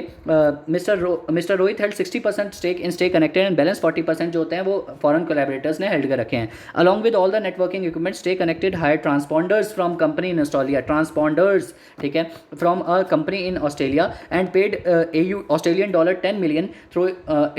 Mr. Rohit held 60% stake in Stay Connected and balance 40% जो होते हैं वो फॉरेन कोलैबोरेटर्स ने हेल्ड कर रखे हैं. Along with all the networking equipment, Stay Connected hired transponders from company in Australia, ठीक है, from a company in Australia and paid Australian dollar 10 million through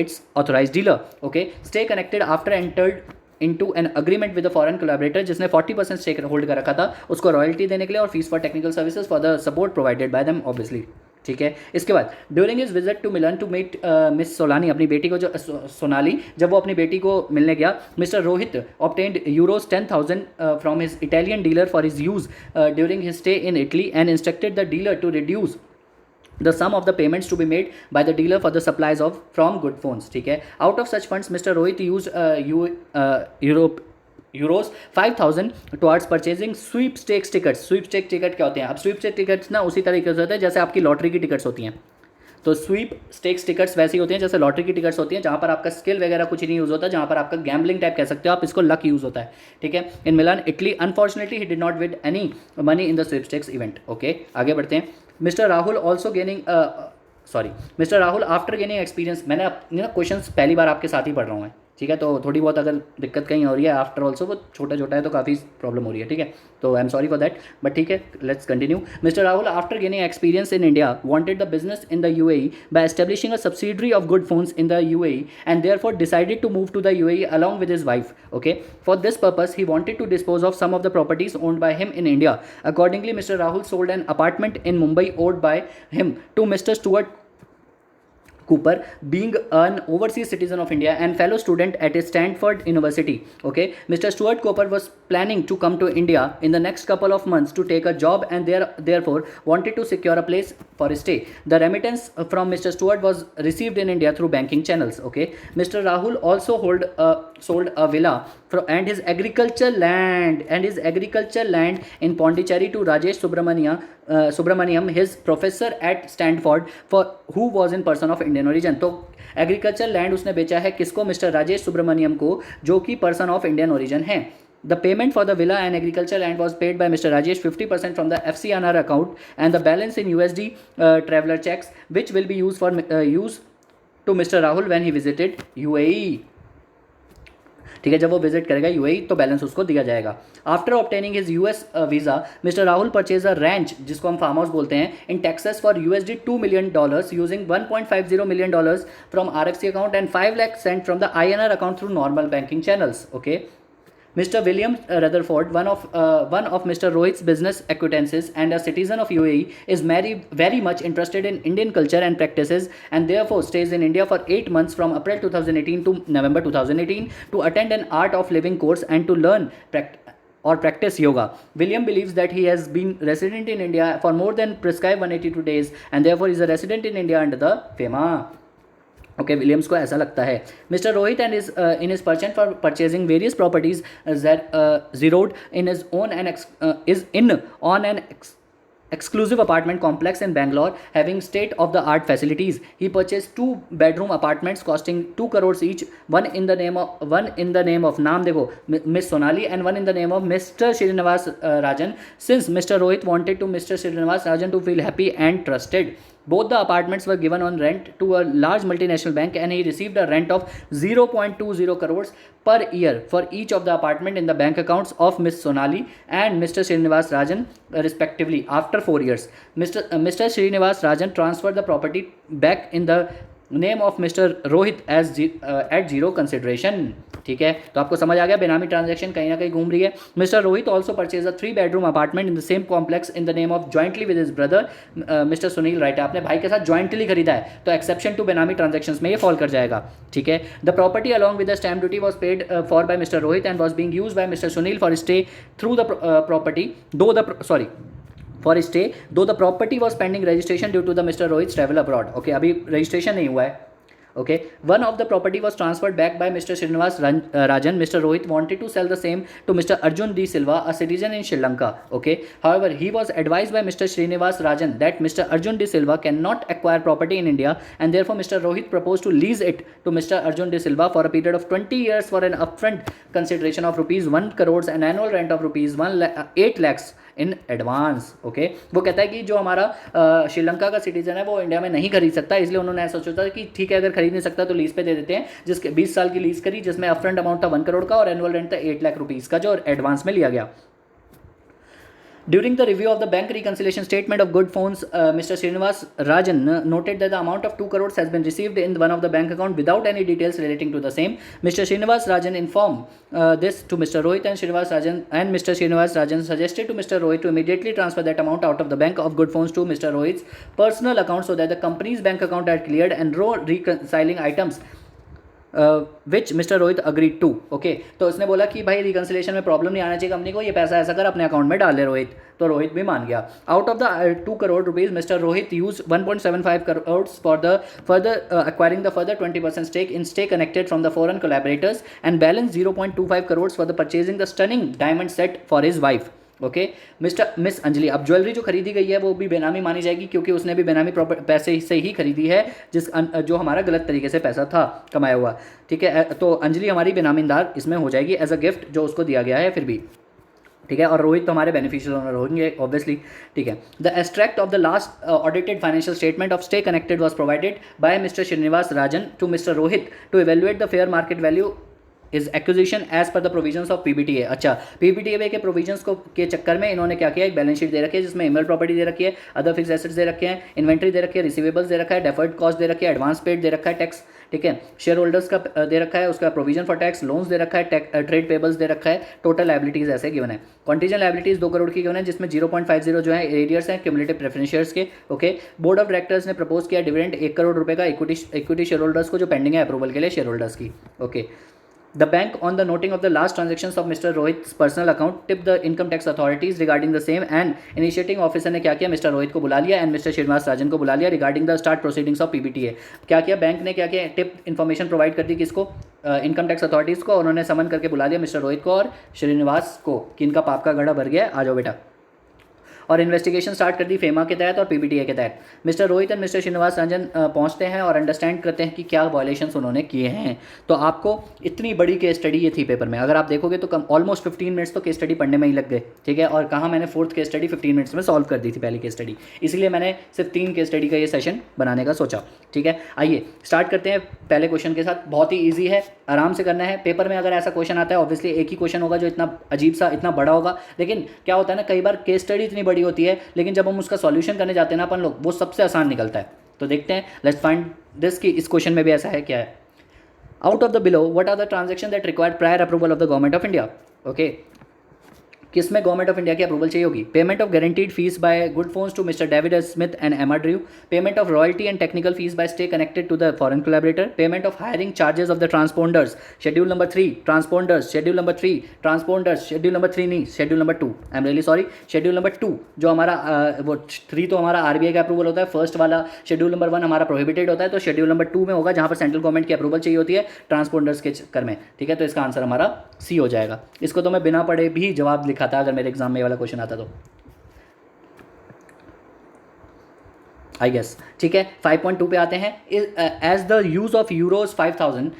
its authorized dealer, okay. Stay Connected after entered into an agreement with the foreign collaborator जिसने 40% स्टेक होल्ड कर रखा था उसको रॉयल्टी देने के लिए और fees for technical services for the support provided by them obviously, ठीक है. इसके बाद during his visit to Milan to meet miss सोलानी, अपनी बेटी को जो सोनाली, जब वो अपनी बेटी को मिलने गया, mister Rohit obtained euros 10,000 from his Italian dealer for his use during his stay in Italy and instructed the dealer to reduce the sum of the payments to be made by the dealer for the supplies from good phones, ठीक है. Out of such funds, Mr. Rohit used euros 5,000 towards purchasing sweepstakes tickets. sweepstakes ticket क्या होते हैं? अब sweepstakes tickets ना उसी तरीके से होते हैं जैसे आपकी लॉटरी की टिकट्स होती हैं. तो स्वीप स्टेक्स टिकट्स वैसी होती हैं जैसे लॉटरी की टिकट्स होती हैं, जहाँ पर आपका स्किल वगैरह कुछ नहीं यूज़ होता, जहाँ पर आपका गैम्बलिंग टाइप कह सकते हो आप इसको, लक यूज़ होता है, ठीक है. In Milan Italy unfortunately he did not win any money in the sweepstakes event, okay. आगे बढ़ते हैं. Mister Rahul also gaining mister Rahul after gaining experience, मैंने ना क्वेश्चन पहली बार आपके साथ ही पढ़ रहा हूँ मैं, ठीक है। तो थोड़ी बहुत अगर दिक्कत कहीं हो रही है आफ्टर ऑल्सो, वो छोटा छोटा है तो काफ़ी प्रॉब्लम हो रही है, ठीक है। तो I am sorry for that, but ठीक है, let's continue. Mister Rahul after gaining experience in India wanted the business in the UAE by establishing a subsidiary of Good Phones in the UAE, and therefore decided to move to the UAE along with his wife. Okay, for this purpose he wanted to dispose of some of the properties owned by him in India. Accordingly, Mr. Rahul sold an apartment in Mumbai owned by him to Mr. Stuart Cooper, being an overseas citizen of India and fellow student at Stanford University. Okay, Mr. Stuart Cooper was planning to come to India in the next couple of months to take a job, and therefore wanted to secure a place for stay. The remittance from Mr. Stuart was received in India through banking channels. Okay, Mr. Rahul also sold a villa and his agriculture land in Pondicherry to Rajesh Subramaniam, his professor at Stanford, for who was in person of Indian origin. तो एग्रीकल्चर लैंड उसने बेचा है किसको? मिस्टर राजेश सुब्रमण्यम को, जो कि पर्सन ऑफ इंडियन ओरिजिन है. The payment for the villa and agricultural land was paid by Mr. Rajesh 50% from the FCNR account, and the balance in USD traveler checks, which will be used for use to Mr. Rahul when he visited UAE. ठीक है, जब वो विजिट करेगा यूएई तो बैलेंस उसको दिया जाएगा. After obtaining his US visa, mister Rahul purchase a ranch, जिसको हम फार्म हाउस बोलते हैं, in Texas for $2 million using $1.50 million from RFC account and 5 lakh Saint from the INR account through normal banking channels. Okay. Mr. William Rutherford, one of Mr. Rohit's business acquaintances and a citizen of UAE, is very much interested in Indian culture and practices, and therefore stays in India for 8 months from April 2018 to November 2018 to attend an art of living course and to learn or practice yoga. William believes that he has been resident in India for more than prescribed 182 days, and therefore is a resident in India under the FEMA. Okay, Williams को ऐसा लगता है. Mister Rohit and in is पर्चन for purchasing various properties zeroed in his own and is in on an exclusive apartment complex in Bangalore having state of the art facilities. He purchased 2-bedroom apartments costing 2 crores each, one in the name of naam dekho Miss Sonali, and one in the name of Mr. Srinivas Rajan, since Mr. Rohit wanted to Mr. Srinivas Rajan to feel happy and trusted. Both the apartments were given on rent to a large multinational bank, and he received a rent of 0.20 crores per year for each of the apartment in the bank accounts of Miss Sonali and Mr. Srinivas Rajan respectively. After 4 years, Mr. Srinivas Rajan transferred the property back in the name of Mr. Rohit at zero consideration. ठीक है, तो आपको समझ आ गया बेनामी ट्रांजैक्शन कहीं ना कहीं घूम रही है. Mister Rohit also purchase a 3-bedroom apartment in the same complex in the name of jointly with his brother mister Sunil right. आपने भाई के साथ जॉइंटली खरीदा है तो एक्सेप्शन टू बेनामी ट्रांजैक्शंस में ये फॉल कर जाएगा. ठीक है. The property along with the stamp duty was paid for by mister Rohit and was being used by mister Sunil for stay through the property though the property was pending registration due to the Mr. Rohit's travel abroad. Okay, अभी रजिस्ट्रेशन नहीं हुआ है. Okay, one of the property was transferred back by Mr. Srinivas Rajan. Mr. Rohit wanted to sell the same to Mr. Arjun D. Silva, a citizen in Sri Lanka. Okay, however, he was advised by Mr. Srinivas Rajan that Mr. Arjun D. Silva cannot acquire property in India, and therefore Mr. Rohit proposed to lease it to Mr. Arjun D. Silva for a period of 20 years for an upfront consideration of rupees 1 crores and annual rent of rupees 8 lakhs in advance. Okay, वो कहता है कि जो हमारा श्रीलंका का सिटीजन है वो इंडिया में नहीं खरीद सकता, इसलिए उन्होंने ऐसा सोचा कि ठीक है अगर खरीद नहीं सकता तो लीज पे दे देते हैं, जिसके 20 साल की लीज करी, जिसमें अपफ्रंट अमाउंट था 1 करोड़ का और एनुअल रेंट था 8 लाख रुपीज़ का, जो एडवांस में लिया गया. During the review of the bank reconciliation statement of Good Phones, Mr. Srinivas Rajan noted that the amount of 2 crores has been received in one of the bank account without any details relating to the same. Mr. Srinivas Rajan informed this to Mr. Rohit, and Mr. Srinivas Rajan suggested to Mr. Rohit to immediately transfer that amount out of the bank of Good Phones to Mr. Rohit's personal account so that the company's bank account had cleared, and no reconciling items which mister Rohit agreed to. Okay, तो उसने बोला कि भाई रिकन्सिलेशन में प्रॉब्लम नहीं आना चाहिए कंपनी को, ये पैसा ऐसा कर अपने अकाउंट में डाल ले रोहित. तो रोहित भी मान गया. Out of the 2 crore rupees mister Rohit use 1.75 crores for the further acquiring the further 20% stake in Stay Connected from the foreign collaborators, and balance 0.25 crores for the purchasing the stunning diamond set for his wife. Okay, miss Anjali. अब ज्वेलरी जो खरीदी गई है वो भी बेनामी मानी जाएगी, क्योंकि उसने भी बेनामी पैसे से ही खरीदी है, जो हमारा गलत तरीके से पैसा था कमाया हुआ. ठीक है, तो अंजलि हमारी बेनामीदार इसमें हो जाएगी एज अ गिफ्ट जो उसको दिया गया है फिर भी. ठीक है, और रोहित तो हमारे बेनिफिशियल ओनर होंगे ऑब्वियसली. ठीक है. The extract of the last audited financial statement of stay connected was provided by mister Srinivas Rajan to mister Rohit to evaluate the fair market value is acquisition as per the provisions of PBTA. अच्छा, पीबीटीए के प्रोविजंस को के चक्कर में इन्होंने क्या किया, एक बैलेंस शीट दे रखी है जिसमें इमेल प्रॉपर्टी दे रखी है, अदर फिक्स एसेट्स दे रखे हैं, इन्वेंट्री दे रखी है, रिसीवेबल्स दे रखा है, डेफर्ड कॉस्ट दे रखी है, एडवांस पेड दे रखा है, टैक्स, ठीक है, शेयर होल्डर्स का दे रखा है, उसका प्रोविजन फॉर टैक्स, लोन्स दे रखा है, ट्रेड पेबल्स दे रखा है, टोटल लायबिलिटीज ऐसे गिवन है। कॉन्टीजेंट लायबिलिटीज 2 करोड़ की गिवन है जिसमें 0.50 जो है एरियर्स हैं क्यूमुलेटिव प्रेफरेंस शेयर्स के। ओके, बोर्ड ऑफ डायरेक्टर्स ने प्रपोज किया डिविडेंड 1 करोड़ रुपए का इक्विटी शेयर होल्डर्स को जो पेंडिंग है अप्रूवल के लिए शेयर होल्डर्स की। Okay, The bank, on the noting of the last transactions of Mr. Rohit's personal account, tipped the income tax authorities regarding the same, and initiating officer ने क्या किया, मिस्टर रोहित को बुला लिया एंड मिस्टर श्रीनिवास राजन को बुला लिया regarding the start proceedings of PBTA. क्या किया, बैंक ने क्या किया, टिप इन्फॉर्मेशन प्रोवाइड कर दी किसको, इनकम टैक्स अथॉरिटीज़ को। उन्होंने समन करके बुला लिया मिस्टर रोहित को और श्रीनिवास को कि इनका पाप का गड़ा भर गया है, आ जाओ बेटा, और इन्वेस्टिगेशन स्टार्ट कर दी फेमा के तहत और पीबीटीए के तहत। Mister Rohit and mister Srinivas Ranjan पहुंचते हैं और अंडरस्टैंड करते हैं कि क्या वायलेशंस उन्होंने किए हैं। तो आपको इतनी बड़ी केस स्टडी ये थी पेपर में, अगर आप देखोगे तो कम ऑलमोस्ट 15 मिनट्स तो केस स्टडी पढ़ने में ही लग गए, ठीक है। और कहाँ मैंने 4th केस स्टडी 15 मिनट्स में सॉल्व कर दी थी पहली केस स्टडी, इसलिए मैंने सिर्फ 3 केस स्टडी का ये सेशन बनाने का सोचा, ठीक है। आइए स्टार्ट करते हैं पहले क्वेश्चन के साथ। बहुत ही ईजी है, आराम से करना है। पेपर में अगर ऐसा क्वेश्चन आता है ऑब्वियसली एक ही क्वेश्चन होगा जो इतना अजीब सा, इतना बड़ा होगा, लेकिन क्या होता है ना, कई बार केस स्टडी इतनी बड़ी होती है लेकिन जब हम उसका सॉल्यूशन करने जाते हैं ना अपन लोग, वो सबसे आसान निकलता है। तो देखते हैं, लेट्स फाइंड दिस कि इस क्वेश्चन में भी ऐसा है क्या है। Out of the below what are the transaction that required prior approval of the government of India. Okay, किसमें गवर्नमेंट ऑफ इंडिया की अप्रूवल चाहिए होगी। Payment of guaranteed fees by good phones to mister David Smith and Emma Drew, payment of royalty and technical fees by stay connected to the foreign collaborator, payment of hiring charges of the transponders, schedule number 3 transponders, schedule number 3 transponders, schedule number 3 नहीं, schedule number 2, I am really sorry, schedule number 2 जो हमारा वो 3 तो हमारा आरबीआई का अप्रूवल होता है, फर्स्ट वाला शेड्यूल नंबर 1 हमारा प्रोहिबिटेड होता है, तो शेड्यूल नंबर 2 में होगा जहाँ पर सेंट्रल गवर्नमेंट की अप्रूवल चाहिए होती है ट्रांसपोंडर्स के चक्कर में, ठीक है। तो इसका आंसर हमारा सी हो जाएगा। इसको तो मैं बिना पढ़े भी जवाब लिखा था अगर मेरे एग्जाम में वाला क्वेश्चन आता तो, आई गेस, ठीक है। 5.2 पे आते हैं। As the use of euros 5000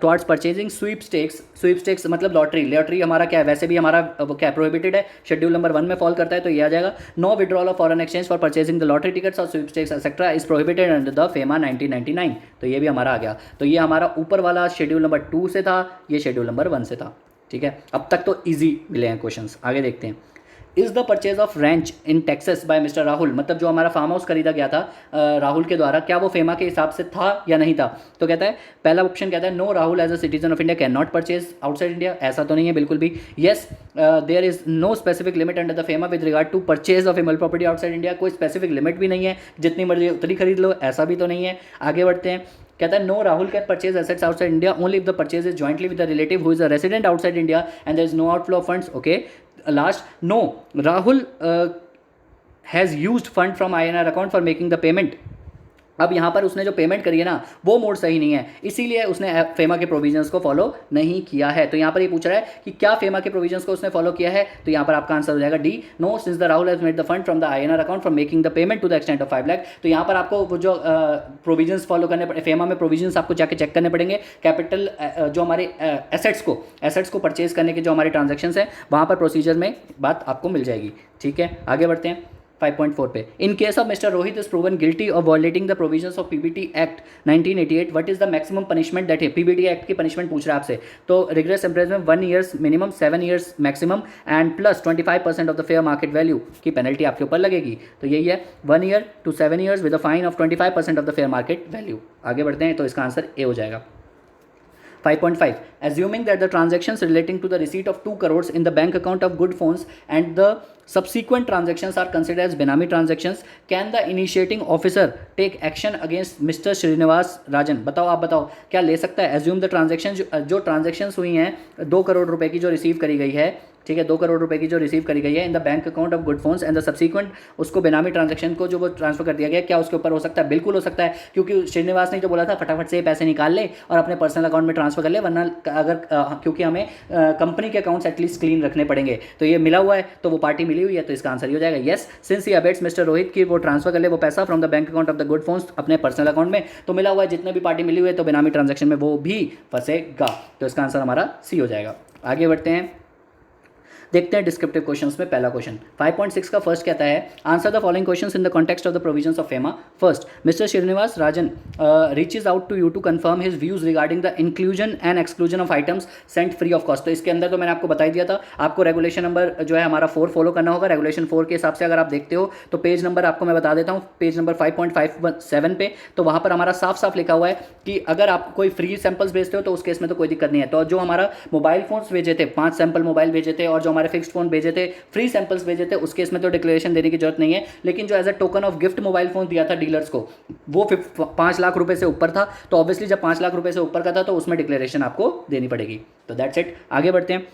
towards purchasing sweepstakes मतलब लॉटरी हमारा क्या है, वैसे भी हमारा क्या प्रोहिबिटेड है, शेड्यूल नंबर 1 में फॉल करता है, तो ये आ जाएगा। No withdrawal of foreign exchange for purchasing the lottery tickets और sweepstakes etcetera is prohibited under the FEMA 1999, तो ये भी हमारा आ गया। तो ये हमारा ऊपर वाला शेड्यूल नंबर 2 से था, ये शेड्यूल नंबर 1 से था, ठीक है। अब तक तो ईजी मिले हैं क्वेश्चंस, आगे देखते हैं। Is the purchase of ranch in Texas by mister Rahul, मतलब जो हमारा फार्म हाउस खरीदा गया था राहुल के द्वारा, क्या वो फेमा के हिसाब से था या नहीं था। तो कहता है पहला ऑप्शन कहता है no Rahul as a citizen of India can not purchase outside India, ऐसा तो नहीं है बिल्कुल भी। Yes there is no specific limit under the FEMA with regard to purchase of immovable property outside India, कोई स्पेसिफिक लिमिट भी नहीं है, जितनी मर्जी उतनी खरीद लो, ऐसा भी तो नहीं है। आगे बढ़ते हैं, कहता है no Rahul can purchase assets outside India only if the purchase is jointly with the relative who is a resident outside India and there is no outflow of funds. Okay, last, no Rahul has used fund from INR account for making the payment. अब यहाँ पर उसने जो पेमेंट करी है ना वो मोड सही नहीं है, इसीलिए उसने फेमा के प्रोविजंस को फॉलो नहीं किया है। तो यहाँ पर ये पूछ रहा है कि क्या फेमा के प्रोविजंस को उसने फॉलो किया है, तो यहाँ पर आपका आंसर हो जाएगा D, no since the Rahul has made the fund from the INR account from making the payment to the extent of 5 lakh. तो यहाँ पर आपको वो जो प्रोविजंस फॉलो करने पड़े, फेमा में प्रोविजंस आपको जाके चेक करने पड़ेंगे। कैपिटल जो हमारे एसेट्स को परचेज करने के जो हमारे ट्रांजेक्शन्स हैं वहाँ पर प्रोसीजर में बात आपको मिल जाएगी, ठीक है। आगे बढ़ते हैं 5.4 पे। In case of mister Rohit is proven guilty of violating the provisions of PBT act 1988 what is the maximum punishment that है। पीबीटी एक्ट की पनिशमेंट पूछ रहा है आपसे, तो rigorous imprisonment 1 years minimum, 7 years maximum and plus 25% of the fair market value की पेनल्टी आपके ऊपर लगेगी। तो यही है 1 year to 7 years with a fine of 25% of the fair market value. आगे बढ़ते हैं, तो इसका आंसर ए हो जाएगा। 5.5 assuming that the transactions relating to the receipt of 2 crores in the bank account of good phones and the subsequent transactions are considered as benami transactions, can the initiating officer take action against Mr. Srinivas Rajan। बताओ, आप बताओ क्या ले सकता है। assume the transactions, जो ट्रांजेक्शन्स हुई हैं 2 करोड़ रुपए की जो रिसीव करी गई है, ठीक है, 2 करोड़ रुपए की जो रिसीव करी गई है in the bank account of good phones and the subsequent, उसको बेनामी ट्रांजैक्शन को जो वो ट्रांसफर कर दिया गया, क्या उसके ऊपर हो सकता है। बिल्कुल हो सकता है, क्योंकि श्रीनिवास ने जो बोला था फटाफट से पैसे निकाल ले और अपने पर्सनल अकाउंट में ट्रांसफर कर ले, वरना अगर क्योंकि हमें कंपनी के अकाउंट्स एटलीस्ट क्लीन रखने पड़ेंगे, तो ये मिला हुआ है, तो वो पार्टी मिली हुई है, तो इसका आंसर ही हो जाएगा yes. Since he abets mister Rohit की वो ट्रांसफर कर ले वो पैसा from the bank account of the Good phones अपने पर्सनल अकाउंट में, तो मिला हुआ है, जितने भी पार्टी मिली हुई है तो बेनामी ट्रांजैक्शन में वो भी फंसेगा, तो इसका आंसर हमारा सी हो जाएगा। आगे बढ़ते हैं। देखते हैं डिस्क्रिप्टिव क्वेश्चंस में पहला क्वेश्चन 5.6 का फर्स्ट कहता है answer the following questions in the context of the provisions of FEMA. First, mister Srinivas Rajan reaches out to you to confirm his views regarding the inclusion and exclusion of items sent free of cost. तो इसके अंदर तो मैंने आपको बता ही दिया था, आपको रेगुलेशन नंबर जो है हमारा 4 फॉलो करना होगा। रेगुलेशन 4 के हिसाब से अगर आप देखते हो तो पेज नंबर आपको मैं बता देता हूँ, पेज नंबर 5.57 पे, तो वहाँ पर हमारा साफ साफ लिखा हुआ है कि अगर आप कोई फ्री सैंपल्स भेजते हो तो उस केस में तो कोई दिक्कत नहीं है। तो जो हमारा मोबाइल फोन्स भेजे थे, 5 सैंपल मोबाइल भेजे थे, और जो हमारे फिक्स्ड फोन भेजे थे, फ्री सैंपल्स भेजे थे, उस केस में तो डिक्लेरेशन देने की जरूरत नहीं है। लेकिन जो as a token of gift mobile phone दिया था डीलर्स को, वो 5 लाख रुपए से ऊपर था, तो ऑब्वियसली जब 5 लाख रुपए से ऊपर का था तो उसमें डिक्लेरेशन आपको देनी पड़ेगी। तो दैट्स इट, आगे बढ़ते हैं।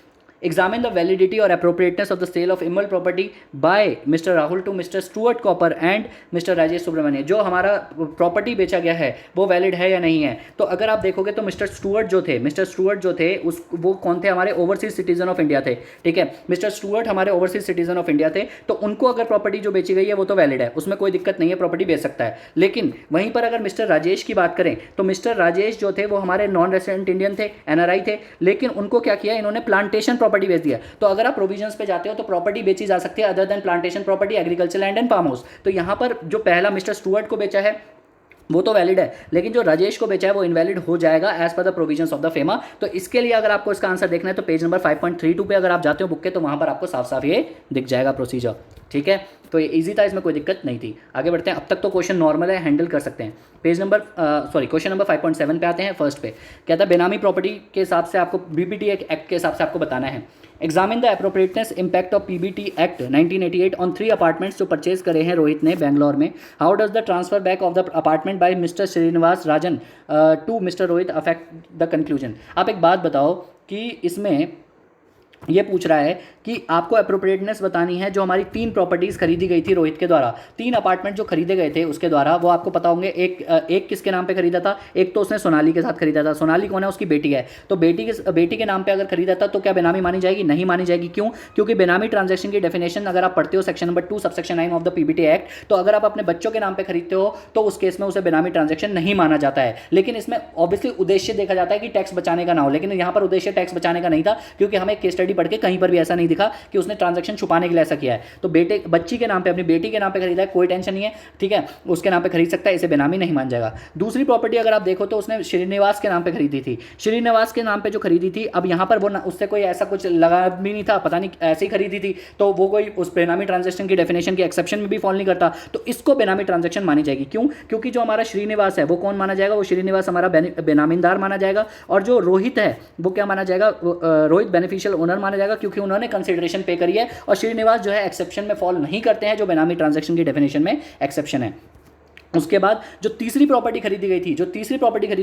Examine the validity or appropriateness of the sale of immoral property by Mr. Rahul to Mr. Stuart Copper and Mr. Rajesh Subramanya. जो हमारा प्रॉपर्टी बेचा गया है वो वैलिड है या नहीं है। तो अगर आप देखोगे तो मिस्टर स्टुअर्ट जो थे वो कौन थे, हमारे ओवरसीज सिटीजन ऑफ इंडिया थे, ठीक है। मिस्टर स्टुअर्ट हमारे ओवरसीज सिटीजन ऑफ इंडिया थे, तो उनको अगर प्रॉपर्टी जो बेची गई है वो तो वैलिड है, उसमें कोई दिक्कत नहीं है, प्रॉपर्टी बेच सकता है। लेकिन वहीं पर अगर मिस्टर राजेश की बात करें तो मिस्टर राजेश जो थे वो हमारे नॉन रेसिडेंट इंडियन थे, NRI थे, लेकिन उनको क्या किया, इन्होंने प्लांटेशन प्रॉपर्टी बेच दिया। तो अगर आप प्रोविजंस पे जाते हो तो प्रॉपर्टी बेची जा सकती है other than plantation property, agriculture land and farm house. तो यहां पर जो पहला मिस्टर स्टुअर्ट को बेचा है वो तो वैलिड है, लेकिन जो राजेश को बेचा है वो इनवैलिड हो जाएगा as per the provisions of the FEMA. तो इसके लिए अगर आपको इसका आंसर देखना है तो पेज नंबर 5.32 पे अगर आप जाते हो बुक के, तो वहां पर आपको साफ साफ ये दिख जाएगा प्रोसीजर, ठीक है। तो ये इजी था, इसमें कोई दिक्कत नहीं थी। आगे बढ़ते हैं, अब तक तो क्वेश्चन नॉर्मल है, हैंडल कर सकते हैं। पेज नंबर क्वेश्चन नंबर 5.7 पे आते हैं। फर्स्ट पे कहता है बेनामी प्रॉपर्टी के हिसाब से आपको BBT एक्ट के हिसाब से आपको बताना है। Examine the appropriateness impact of PBT act 1988 on 3 apartments जो परचेज करे हैं रोहित ने बेंगलोर में। How does the transfer back of the apartment by mister Srinivas Rajan to mister Rohit affect the conclusion. आप एक बात बताओ कि इसमें ये पूछ रहा है कि आपको अप्रोप्रिएटनेस बतानी है। जो हमारी 3 प्रॉपर्टीज़ खरीदी गई थी रोहित के द्वारा, 3 अपार्टमेंट जो खरीदे गए थे उसके द्वारा, वो आपको पता होंगे। एक किसके नाम पे खरीदा था, एक तो उसने सोनाली के साथ खरीदा था। सोनाली कौन है, उसकी बेटी है। तो बेटी के नाम पे अगर खरीदा था तो क्या बेनामी मानी जाएगी? नहीं मानी जाएगी। क्यों? क्योंकि बेनामी ट्रांजैक्शन की डेफिनेशन अगर आप पढ़ते हो section number 2 subsection 9 of the PBT act, तो अगर आप अपने बच्चों के नाम पे खरीदते हो तो उस केस में उसे बेनामी ट्रांजैक्शन नहीं माना जाता है। लेकिन इसमें ऑब्वियसली उद्देश्य देखा जाता है कि टैक्स बचाने का ना हो, लेकिन यहाँ पर उद्देश्य टैक्स बचाने का नहीं था, क्योंकि हमें केस स्टडी पढ़ के कहीं पर भी ऐसा नहीं दिखा कि उसने ट्रांजैक्शन छुपाने के लिए ऐसा किया है। तो बच्ची के नाम पे, अपनी बेटी के नाम पे खरीदा है, कोई टेंशन नहीं है, ठीक है, उसके नाम पे खरीद सकता है, इसे बेनामी नहीं मान जाएगा। दूसरी प्रॉपर्टी अगर आप देखो तो उसने श्रीनिवास के नाम पे खरीदी थी। श्रीनिवास के नाम पे जो खरीदी थी, अब यहाँ पर वो उससे कोई ऐसा कुछ लगा भी नहीं था, पता नहीं ऐसे ही खरीदी थी, तो वो कोई उस बेनामी ट्रांजैक्शन की डेफिनेशन की एक्सेप्शन में भी फॉल नहीं करता, तो इसको बेनामी ट्रांजैक्शन मानी जाएगी। क्यों? क्योंकि जो हमारा श्रीनिवास है वो कौन माना जाएगा? वो श्रीनिवास हमारा बेनामीदार माना जाएगा, और जो रोहित है वो क्या माना जाएगा? रोहित बेनिफिशियल ओनर माना जाएगा, क्योंकि उन्होंने कंसिडरेशन पे करी है, और श्रीनिवास जो है एक्सेप्शन में फॉल नहीं करते हैं, जो बेनामी ट्रांजैक्शन की डेफिनेशन में एक्सेप्शन है। उसके बाद जो तीसरी प्रॉपर्टी खरीदी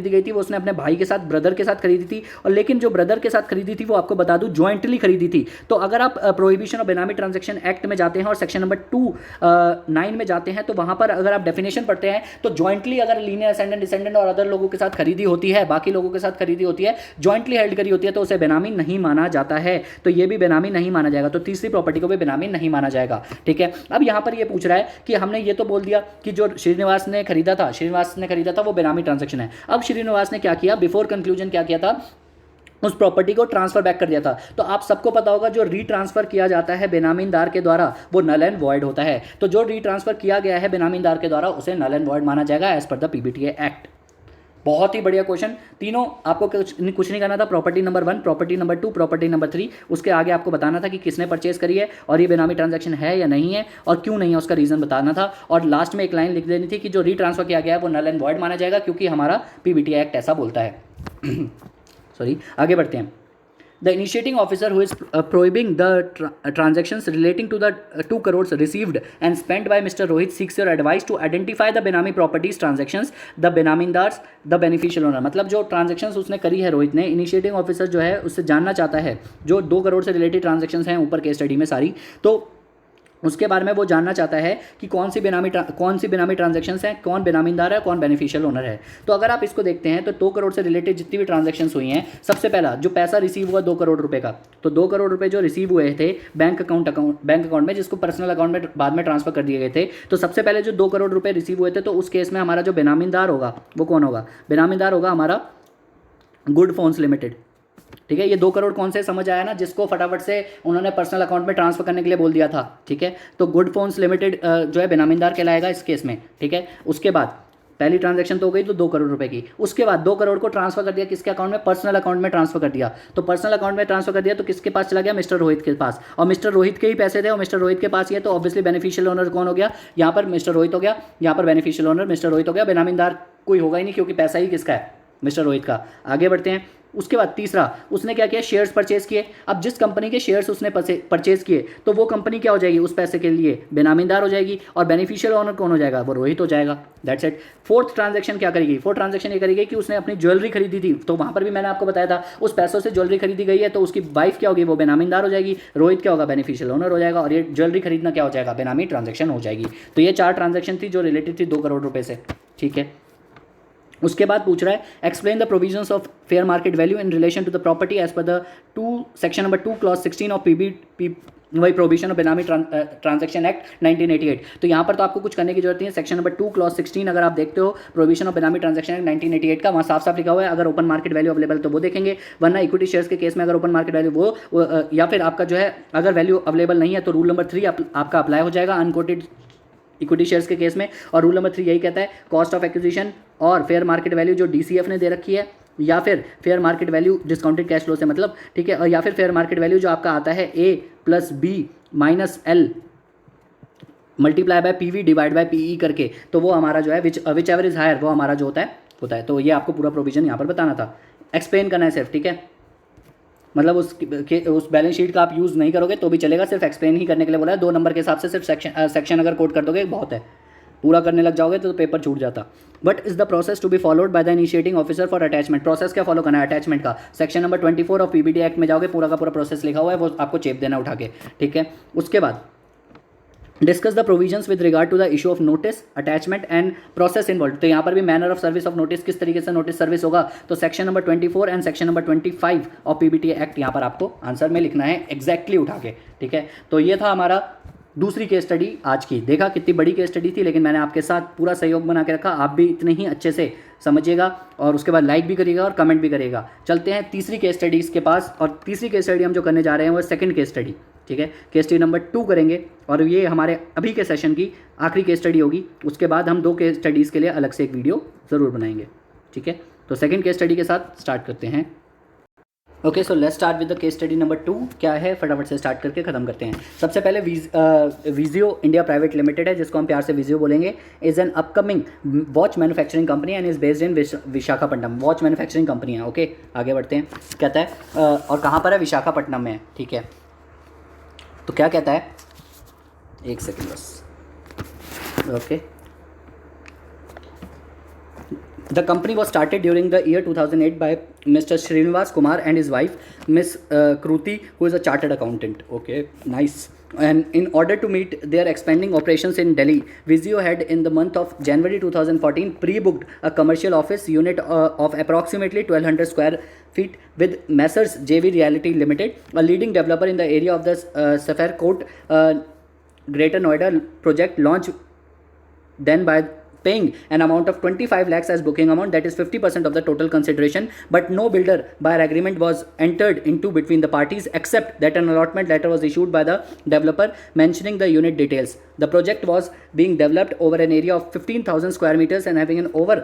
गई थी वो उसने अपने भाई के साथ, ब्रदर के साथ खरीदी थी, और लेकिन जो ब्रदर के साथ खरीदी थी वो आपको बता दूं ज्वाइंटली खरीदी थी। तो अगर आप prohibition of benami transaction act में जाते हैं और सेक्शन नंबर 2(9) में जाते हैं, तो वहां पर अगर आप डेफिनेशन पढ़ते हैं तो ज्वाइंटली अगर लीनियर असेंडेंट, डिसेंडेंट और अदर लोगों के साथ खरीदी होती है, बाकी लोगों के साथ खरीदी होती है, ज्वाइंटली हेल्ड करी होती है, तो उसे बेनामी नहीं माना जाता है। तो ये भी बेनामी नहीं माना जाएगा, तो तीसरी प्रॉपर्टी को भी बेनामी नहीं माना जाएगा, ठीक है। अब यहां पर ये पूछ रहा है कि हमने ये तो बोल दिया कि जो श्रीनिवास ने खरीदा था वो बेनामी ट्रांजैक्शन है। अब श्रीनिवास ने क्या किया, बिफोर कंक्लूजन क्या किया था, उस प्रॉपर्टी को ट्रांसफर बैक कर दिया था। तो आप सबको पता होगा जो रीट्रांसफर किया जाता है बेनामीदार के द्वारा वो नल एंड वॉइड होता है। तो जो रीट्रांसफर किया गया है बेनामीदार के द्वारा उसे नल एंड वॉइड माना जाएगा as per the PBT act. बहुत ही बढ़िया क्वेश्चन, तीनों आपको कुछ नहीं करना था। Property number 1, property number 2, property number 3, उसके आगे आपको बताना था कि किसने परचेज करी है और ये बेनामी ट्रांजैक्शन है या नहीं है और क्यों नहीं है, उसका रीजन बताना था। और लास्ट में एक लाइन लिख देनी थी कि जो रीट्रांसफर किया गया है वो नल एंड वॉइड माना जाएगा, क्योंकि हमारा PBT एक्ट ऐसा बोलता है। सॉरी, आगे बढ़ते हैं। The initiating officer who is prohibiting the transactions relating to the 2 crores received and spent by Mr. Rohit seeks your advice to identify the benami properties transactions, the benamindars, the beneficial owner। मतलब जो ट्रांजेक्शन्स उसने करी है रोहित ने, इनिशिएटिंग ऑफिसर जो है उससे जानना चाहता है जो 2 करोड़ से रिलेटेड ट्रांजेक्शन्स हैं ऊपर के स्टडी में सारी, तो उसके बारे में वो जानना चाहता है कि कौन सी बेनामी ट्रांजैक्शंस हैं, कौन बेनामीदार है, कौन बेनिफिशियल ओनर है। तो अगर आप इसको देखते हैं तो 2 करोड़ से रिलेटेड जितनी भी ट्रांजैक्शंस हुई हैं, सबसे पहला जो पैसा रिसीव हुआ 2 करोड़ रुपए का, तो 2 करोड़ रुपए जो रिसीव हुए थे बैंक अकाउंट में, जिसको पर्सनल अकाउंट में बाद में ट्रांसफर कर दिए गए थे। तो सबसे पहले जो 2 करोड़ रुपए रिसीव हुए थे, तो उस केस में हमारा जो बेनामीदार होगा वो कौन होगा? बेनामीदार होगा हमारा गुड फोन्स लिमिटेड। ठीक है। ये 2 करोड़ कौन से समझ आया ना, जिसको फटाफट से उन्होंने पर्सनल अकाउंट में ट्रांसफर करने के लिए बोल दिया था, ठीक है। तो गुड फोन्स लिमिटेड जो है बेनामीदार कहलाएगा इस केस में, ठीक है। उसके बाद पहली ट्रांजैक्शन तो हो गई तो 2 करोड़ रुपए की, उसके बाद 2 करोड़ को ट्रांसफर कर दिया किसके अकाउंट में, पर्सनल अकाउंट में ट्रांसफर कर दिया। तो पर्सनल अकाउंट में ट्रांसफर कर दिया तो किसके पास चला गया, मिस्टर रोहित के पास, और मिस्टर रोहित के ही पैसे थे और मिस्टर रोहित के पास ही है, तो ऑब्वियसली बेनिफिशियल ओनर कौन हो गया, यहाँ पर मिस्टर रोहित हो गया, यहाँ पर बेनिफिशियल ओनर मिस्टर रोहित हो गया, बेनामीदार कोई होगा ही नहीं क्योंकि पैसा ही किसका है, मिस्टर रोहित का। आगे बढ़ते हैं। उसके बाद तीसरा, उसने क्या किया, शेयर्स परचेज किए। अब जिस कंपनी के शेयर्स उसने परचेज किए तो वो कंपनी क्या हो जाएगी, उस पैसे के लिए बेनामीदार हो जाएगी, और बेनिफिशियल ओनर कौन हो जाएगा, वो रोहित हो जाएगा। That's it. फोर्थ ट्रांजैक्शन क्या करेगी, फोर्थ ट्रांजैक्शन ये करेगी कि उसने अपनी ज्वेलरी खरीदी थी, तो वहाँ पर भी मैंने आपको बताया था उस पैसों से ज्वेलरी खरीदी गई है, तो उसकी वाइफ क्या होगी, वो बेनामीदार हो जाएगी, रोहित क्या होगा, बेनिफिशियल ओनर हो जाएगा, और ये ज्वेलरी खरीदना क्या हो जाएगा, बेनामी ट्रांजैक्शन हो जाएगी। तो ये 4 ट्रांजैक्शन थी जो रिलेटेड थी 2 करोड़ रुपये से, ठीक है। उसके बाद पूछ रहा है explain the provisions of fair market value in relation to the property as per the section number 2 clause 16 of वही provision of benami transaction act 1988। तो यहाँ पर तो आपको कुछ करने की जरूरत नहीं है। सेक्शन नंबर 2 क्लॉज 16 अगर आप देखते हो provision of benami transaction act 1988 का, वहाँ साफ साफ लिखा हुआ है अगर ओपन मार्केट वैल्यू अवेलेबल तो वो देखेंगे, वरना इक्विटी शेयर्स के केस में अगर ओपन मार्केट वैल्यू वो या फिर आपका जो है अगर वैल्यू अवेलेबल नहीं है तो रूल नंबर 3 आपका अप्लाई हो जाएगा अनकोटेड इक्विटी शेयर्स के केस में। और रूल नंबर 3 यही कहता है कॉस्ट ऑफ एक्विजिशन और फेयर मार्केट वैल्यू जो DCF ने दे रखी है, या फिर fair market value discounted cash flow से मतलब, ठीक है, और या फिर फेयर मार्केट वैल्यू जो आपका आता है A + B - L multiply by PV divide by PE करके, तो वो हमारा जो है विच एवर इज हायर वो हमारा जो होता है। तो ये आपको पूरा प्रोविजन यहाँ पर बताना था, एक्सप्लेन करना है सिर्फ, ठीक है। मतलब उस बैलेंस शीट का आप यूज़ नहीं करोगे तो भी चलेगा, सिर्फ एक्सप्लेन ही करने के लिए बोला है। 2 नंबर के हिसाब से सिर्फ सेक्शन अगर कोड कर दोगे बहुत है, पूरा करने लग जाओगे तो पेपर छूट जाता। But is the process to be followed by the initiating officer for attachment. Process क्या फॉलो करना है, अटैचमेंट का। Section number 24 of PBD act में जाओगे, पूरा का पूरा प्रोसेस लिखा हुआ है, वो आपको चेप देना उठा के, ठीक है। उसके बाद discuss the provisions with regard to the issue of notice attachment and process involve. तो यहाँ पर भी manner of service of notice, किस तरीके से नोटिस सर्विस होगा, तो section number 24 and section number 25 of PBT act यहाँ पर आपको आंसर में लिखना है एग्जैक्टली उठा के, ठीक है। तो ये था हमारा दूसरी केस स्टडी आज की। देखा कितनी बड़ी केस स्टडी थी, लेकिन मैंने आपके साथ पूरा सहयोग बना के रखा, आप भी इतने ही अच्छे से समझिएगा और उसके बाद लाइक भी करिएगा और कमेंट भी करिएगा। चलते हैं तीसरी केस स्टडीज़ के पास, और तीसरी केस स्टडी हम जो करने जा रहे हैं वो सेकंड केस स्टडी, ठीक है। केस स्टडी नंबर 2 करेंगे और ये हमारे अभी के सेशन की आखिरी केस स्टडी होगी। उसके बाद हम 2 केस स्टडीज़ के लिए अलग से एक वीडियो ज़रूर बनाएंगे, ठीक है। तो सेकंड केस स्टडी के साथ स्टार्ट करते हैं। Okay, so let's start with the case study number 2। क्या है, फटाफट से स्टार्ट करके ख़त्म करते हैं। सबसे पहले विजियो इंडिया प्राइवेट लिमिटेड है, जिसको हम प्यार से विजियो बोलेंगे, is an upcoming watch manufacturing company and is based in Visakhapatnam. Watch manufacturing company है, ओके। आगे बढ़ते हैं। कहता है और कहाँ पर है, विशाखापट्टनम में है, ठीक है। तो क्या कहता है, एक सेकेंड बस, okay. The company was started during the year 2008 by Mr. Srinivas Kumar and his wife, Miss Kruti, who is a chartered accountant. Okay, nice. And in order to meet their expanding operations in Delhi, Vizio had in the month of January 2014 pre-booked a commercial office unit of approximately 1200 square feet with Messrs. JV Realty Limited, a leading developer in the area of the Sapphire Court, Greater Noida project launched then by paying an amount of 25 lakhs as booking amount, that is 50% of the total consideration, but no builder buyer agreement was entered into between the parties except that an allotment letter was issued by the developer mentioning the unit details. The project was being developed over an area of 15,000 square meters and having an over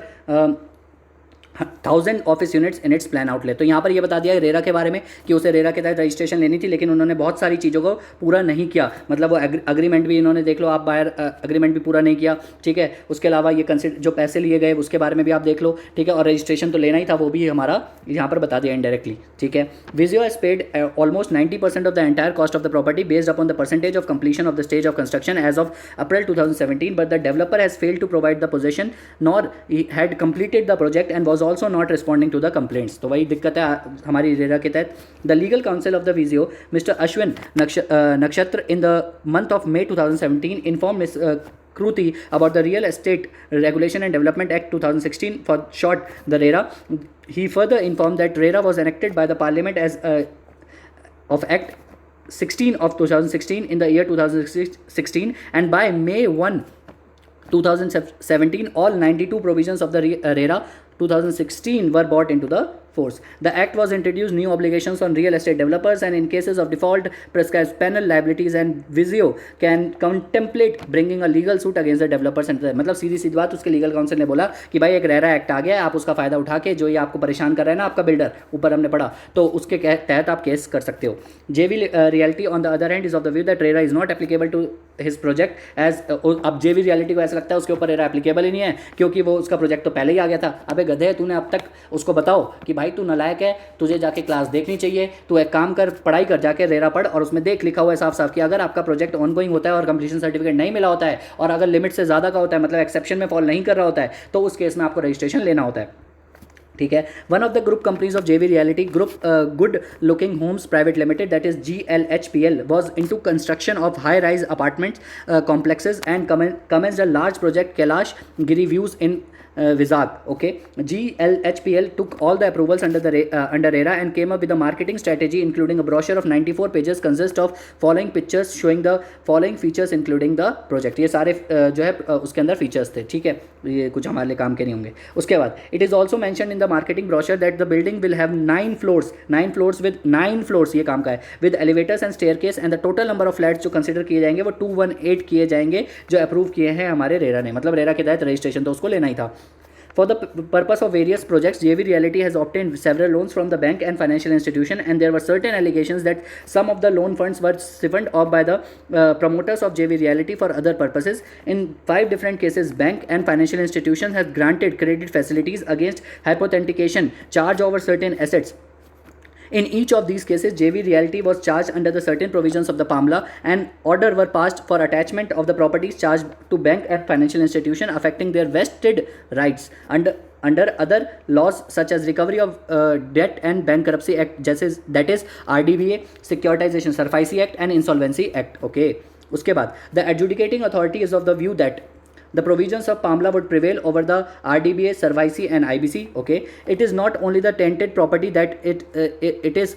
1000 office units in its plan outlet. तो यहाँ पर ये बता दिया है रेरा के बारे में कि उसे रेरा के तहत रजिस्ट्रेशन लेनी थी, लेकिन उन्होंने बहुत सारी चीज़ों को पूरा नहीं किया। मतलब वो अग्रीमेंट भी इन्होंने, देख लो आप, बायर अग्रीमेंट भी पूरा नहीं किया, ठीक है। उसके अलावा ये जो पैसे लिए गए उसके बारे में भी आप देख लो, ठीक है। और रजिस्ट्रेशन तो लेना ही था, वो भी हमारा यहाँ पर बता दिया इनडायरेक्टली, ठीक है। Vizio has paid almost 90% of the entire cost of the property based upon the percentage of completion of the stage of construction as of April 2017, but the developer has failed to provide the possession nor had completed the project and was also not responding to the complaints। तो वही दिक्कत है हमारी रेरा के तहत। The legal counsel of the Vizio, Mr. Ashwin Nakshatra, in the month of May 2017 informed Ms. Kruti about the Real Estate Regulation and Development Act 2016, for short the RERA. He further informed that RERA was enacted by the Parliament as of Act 16 of 2016 in the year 2016, and by May 1 2017 all 92 provisions of the RERA 2016 were brought into the force. The act was introduced new obligations on real estate developers, and in cases of default, prescribes penal liabilities, and Vizio can contemplate bringing a legal suit against the developers. मतलब सीधी सीधी बात उसके लीगल काउंसिल ने बोला कि भाई एक रेरा एक्ट आ गया, आप उसका फ़ायदा उठा के जो ये आपको परेशान कर रहा है ना आपका बिल्डर, ऊपर हमने पढ़ा, तो उसके तहत आप केस कर सकते हो. JV Realty on the other hand is of the view that RERA is not applicable to his project as अब JV Realty को ऐसा लगता है उसके ऊपर RERA एप्लीकेबल ही नहीं है क्योंकि वो उसका प्रोजेक्ट तो पहले ही आ गया था. अबे गधे, तूने अब तक उसको बताओ कि भाई तू नालायक है, तुझे जाके क्लास देखनी चाहिए, तू एक काम कर, पढ़ाई कर, जाके रेरा पढ़ और उसमें देख लिखा हुआ है साफ साफ कि अगर आपका प्रोजेक्ट ऑनगोइंग होता है और कंप्लीशन सर्टिफिकेट नहीं मिला होता है और अगर लिमिट से ज़्यादा का होता है, मतलब एक्सेप्शन में फॉल नहीं कर रहा होता है, तो उस केस में आपको रजिस्ट्रेशन लेना होता है. ठीक है. One of the group companies of JV Realty Group Good Looking Homes Private Limited, that is GLHPL, was into construction of high-rise apartment complexes and commenced a large project, Kailash Giri Views in Vizag. Okay, GLHPL took all the approvals under RERA and came up with a marketing strategy including a brochure of 94 pages consist of following pictures showing the following features including the project. ये सारे जो है उसके अंदर फीचर्स थे. ठीक है, ये कुछ हमारे लिए काम के नहीं होंगे. उसके बाद it is also mentioned in the marketing brochure that the building will have 9 floors with 9 floors, ये काम का है, with elevators and staircase, and the total number of flats जो कंसिडर किए जाएंगे वो 218 किए जाएंगे जो अप्रूव किए हैं हमारे रेरा ने. मतलब रेरा के तहत रजिस्ट्रेशन तो उसको लेना ही था. For the purpose of various projects, JV Realty has obtained several loans from the bank and financial institution, and there were certain allegations that some of the loan funds were siphoned off by the promoters of JV Realty for other purposes. In 5 different cases, bank and financial institutions have granted credit facilities against hypothecation charge over certain assets. In each of these cases, JV Realty was charged under the certain provisions of the PAMLA, and order were passed for attachment of the properties charged to bank and financial institution affecting their vested rights under other laws such as Recovery of Debt and Bankruptcy Act, that is RDBA, Securitization SARFAESI Act and Insolvency Act. Okay. उसके बाद the adjudicating authority is of the view that the provisions of PAMLA would prevail over the RDBA, SARFAESI and IBC. Okay, it is not only the tenanted property that it is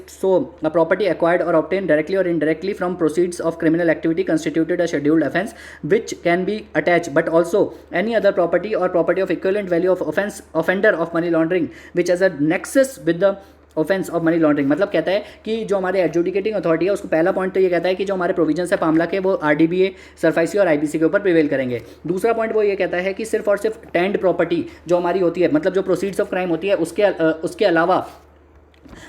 so a property acquired or obtained directly or indirectly from proceeds of criminal activity constituted a scheduled offence which can be attached, but also any other property or property of equivalent value of offender of money laundering which has a nexus with the offence of money laundering. मतलब कहता है कि जो हमारे एडजुडिकेटिंग अथॉरिटी है उसको पहला पॉइंट तो ये कहता है कि जो हमारे प्रोविजंस है पामला के वो RDBA, SARFAESI और IBC के ऊपर प्रिवेल करेंगे. दूसरा पॉइंट वो ये कहता है कि सिर्फ और सिर्फ टेंड प्रॉपर्टी जो हमारी होती है, मतलब जो प्रोसीड्स ऑफ क्राइम होती है, उसके अलावा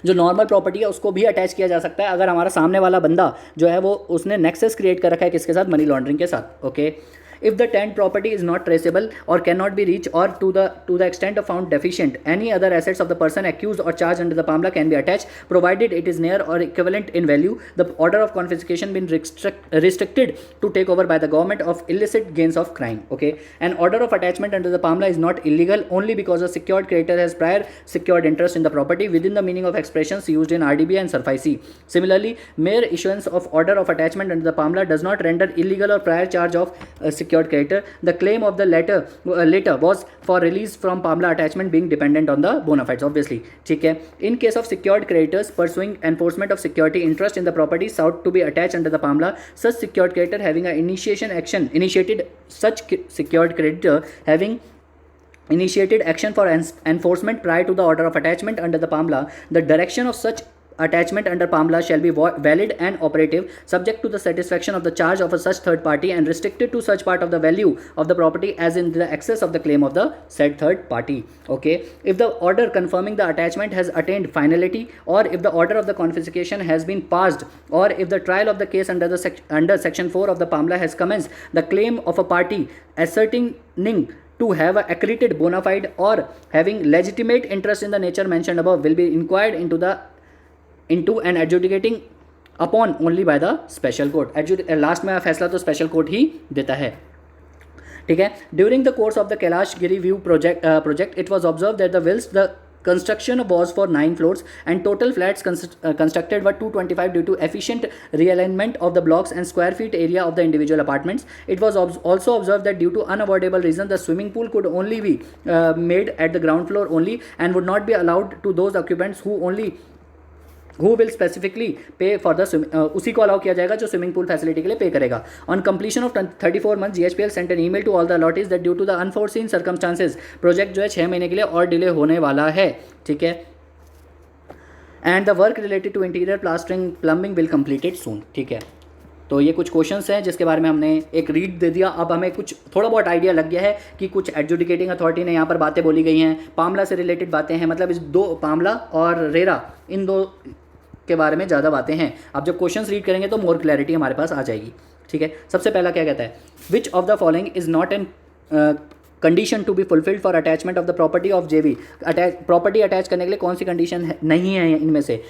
जो नॉर्मल प्रॉपर्टी है उसको भी अटैच किया जा सकता है अगर हमारा सामने वाला बंदा जो है वो उसने नेक्सस क्रिएट कर रखा है किसके साथ, मनी लॉन्ड्रिंग के साथ. Okay. If the tenant property is not traceable or cannot be reached, or to the extent of found deficient, any other assets of the person accused or charged under the PAMLA can be attached, provided it is near or equivalent in value. The order of confiscation been restricted to take over by the government of illicit gains of crime. Okay, an order of attachment under the PAMLA is not illegal only because a secured creditor has prior secured interest in the property within the meaning of expressions used in RDBA and SARFAESI. Similarly, mere issuance of order of attachment under the PAMLA does not render illegal or prior charge of secured creditor. The claim of the later was for release from PAMLA attachment being dependent on the bona fides, obviously. ठीक है. In case of secured creditors pursuing enforcement of security interest in the property sought to be attached under the PAMLA, such secured creditor having a initiated action for enforcement prior to the order of attachment under the PAMLA, the direction of such attachment under PAMLA shall be valid and operative, subject to the satisfaction of the charge of a such third party and restricted to such part of the value of the property as in the excess of the claim of the said third party. Okay, if the order confirming the attachment has attained finality, or if the order of the confiscation has been passed, or if the trial of the case under section 4 of the PAMLA has commenced, the claim of a party asserting to have a accredited bona fide or having legitimate interest in the nature mentioned above will be inquired into and adjudicating upon only by the special court. Last में फैसला तो स्पेशल कोर्ट ही देता है. ठीक है. During the course of the Kailash Giri View project, it was observed that the construction was for 9 floors and total flats constructed were 225 due to efficient realignment of the blocks and square feet area of the individual apartments. It was also observed that due to unavoidable reason the swimming pool could only be made at the ground floor only and would not be allowed to those occupants who only who will specifically पे फॉर द उसी को अलाउ किया जाएगा जो स्विमिंग पूल फैसिलिटी के लिए पे करेगा। On completion of 34 month GHPL sent an email to all the allottees that due to the unforeseen circumstances project जो है 6 महीने के लिए और डिले होने वाला है, ठीक है। And the work related to interior plastering plumbing will completed soon, ठीक है। तो ये कुछ क्वेश्चंस हैं जिसके बारे में हमने एक रीड दे दिया। अब हमें कुछ थोड़ा बहुत आइडिया लग गया है कि कुछ एडजुडिकेटिंग अथॉरिटी ने यहाँ पर बातें बोली गई हैं, पामला से रिलेटेड बातें हैं, मतलब इस दो पामला और रेरा इन दो के बारे में ज़्यादा बातें हैं। अब जब क्वेश्चंस रीड करेंगे तो मोर क्लैरिटी हमारे पास आ जाएगी, ठीक है। सबसे पहला क्या कहता है, which of the following is not an condition to be fulfilled for attachment of the property of JV. Property attach करने के लिए कौन सी कंडीशन नहीं है इनमें से।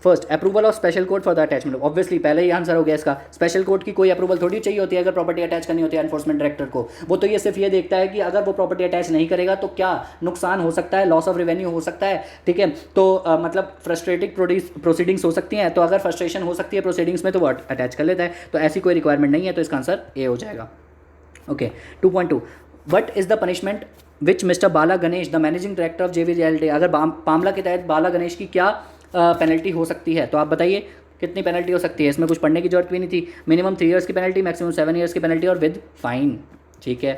First, approval of special court for the attachment. Obviously पहले ही आंसर हो गया इसका, स्पेशल कोर्ट की कोई अप्रूवल थोड़ी चाहिए होती है अगर प्रॉपर्टी अटैच करनी होती है एनफोर्समेंट डायरेक्टर को। वो तो ये सिर्फ ये देखता है कि अगर वो प्रॉपर्टी अटैच नहीं करेगा तो क्या नुकसान हो सकता है, लॉस ऑफ रेवेन्यू हो सकता है, ठीक है। तो मतलब फ्रस्ट्रेटिंग प्रोसीडिंग्स हो सकती हैं, तो अगर फ्रस्ट्रेशन हो सकती है प्रोसीडिंग्स में तो वो अटैच कर लेता है। तो ऐसी कोई रिक्वायरमेंट नहीं है, तो इसका आंसर ए हो जाएगा। Okay, 2.2, what is the punishment which mister Bala Ganesh the managing director of जेवी रियल्टी। अगर पामला के तहत बाला गणेश की क्या पेनल्टी हो सकती है, तो आप बताइए कितनी पेनल्टी हो सकती है। इसमें कुछ पढ़ने की जरूरत भी नहीं थी। मिनिमम 3 ईयर्स की पेनल्टी, मैक्सिमम 7 ईयर्स की पेनल्टी और विद फाइन, ठीक है।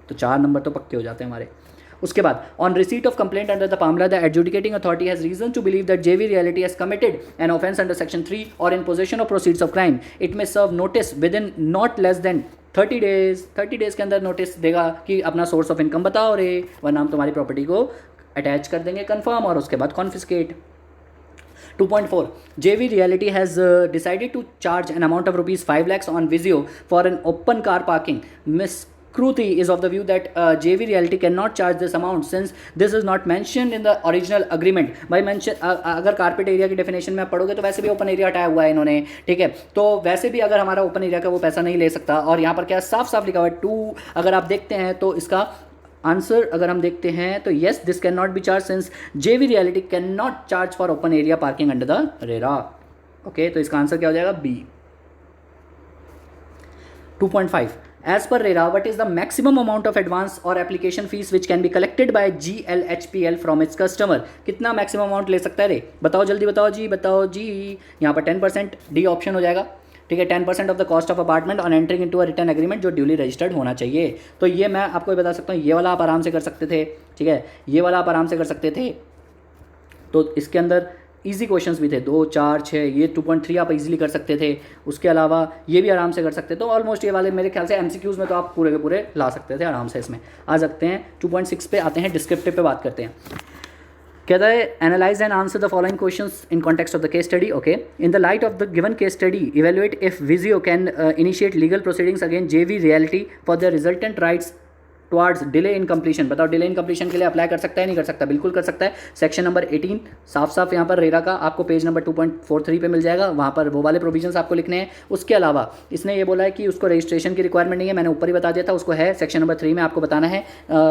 तो 4 नंबर तो पक्के हो जाते हैं हमारे। उसके बाद, on receipt of complaint under the PMLA the adjudicating authority has reason to believe that JV Reality has committed an offence under section 3 और in possession of proceeds of crime, it may serve notice within not less than 30 days. 30 days के अंदर नोटिस देगा कि अपना सोर्स ऑफ इनकम बताओ रे, वरना हम तुम्हारी प्रॉपर्टी को अटैच कर देंगे कन्फर्म और उसके बाद confiscate. 2.4, JV Realty has decided to charge an amount of rupees 5 lakhs on Vizio for an open car parking. Miss Kruti is of the view that JV Realty cannot charge this amount since this is not mentioned in the original agreement. भाई मेंशन अगर कारपेट एरिया की डेफिनेशन में आप पढ़ोगे तो वैसे भी ओपन एरिया हटाया हुआ है इन्होंने, ठीक है। तो वैसे भी अगर हमारा ओपन एरिया का वो पैसा नहीं ले सकता, और यहाँ पर क्या साफ साफ लिखा हुआ है 2, अगर आप देखते हैं तो इसका आंसर अगर हम देखते हैं तो yes, this can not be charge since JV Reality can not charge for open area parking under the RERA. Okay, तो इसका आंसर क्या हो जाएगा, B. 2.5, as per RERA what is the maximum amount of advance और application fees which can be collected by GLHPL from its customer. कितना मैक्सिमम अमाउंट ले सकता है रे, बताओ जल्दी बताओ जी, बताओ जी। यहाँ पर 10%, डी ऑप्शन हो जाएगा, ठीक है। 10% of the cost of apartment on entering into a return agreement जो ड्यूली रजिस्टर्ड होना चाहिए। तो ये मैं आपको बता सकता हूँ, ये वाला आप आराम से कर सकते थे, ठीक है। ये वाला आप आराम से कर सकते थे। तो इसके अंदर इजी क्वेश्चंस भी थे, 2, 4, 6। ये 2.3 आप इजीली कर सकते थे। उसके अलावा ये भी आराम से कर सकते थे। तो ऑलमोस्ट ये वाले मेरे ख्याल से MCQs में तो आप पूरे के पूरे ला सकते थे आराम से। इसमें आ सकते हैं। 2.6 पे आते हैं, डिस्क्रिप्टिव पे बात करते हैं। कहता है analyse and answer the following questions in context of the case study. Okay, in the light of the given case study evaluate if Vizio can initiate legal proceedings against JV Reality for the resultant rights towards delay in completion. बताओ डिले इन कंप्लीशन के लिए अप्लाई कर सकता है नहीं कर सकता, बिल्कुल कर सकता है। सेक्शन नंबर 18 साफ साफ यहाँ पर रेरा का आपको पेज नंबर 2.43 पे मिल जाएगा, वहाँ पर वो वाले प्रोविजंस आपको लिखने हैं। उसके अलावा इसने ये बोला है कि उसको रजिस्ट्रेशन की रिक्वायरमेंट नहीं है, मैंने ऊपर ही बता दिया था, उसको है सेक्शन नंबर 3 में आपको बताना है।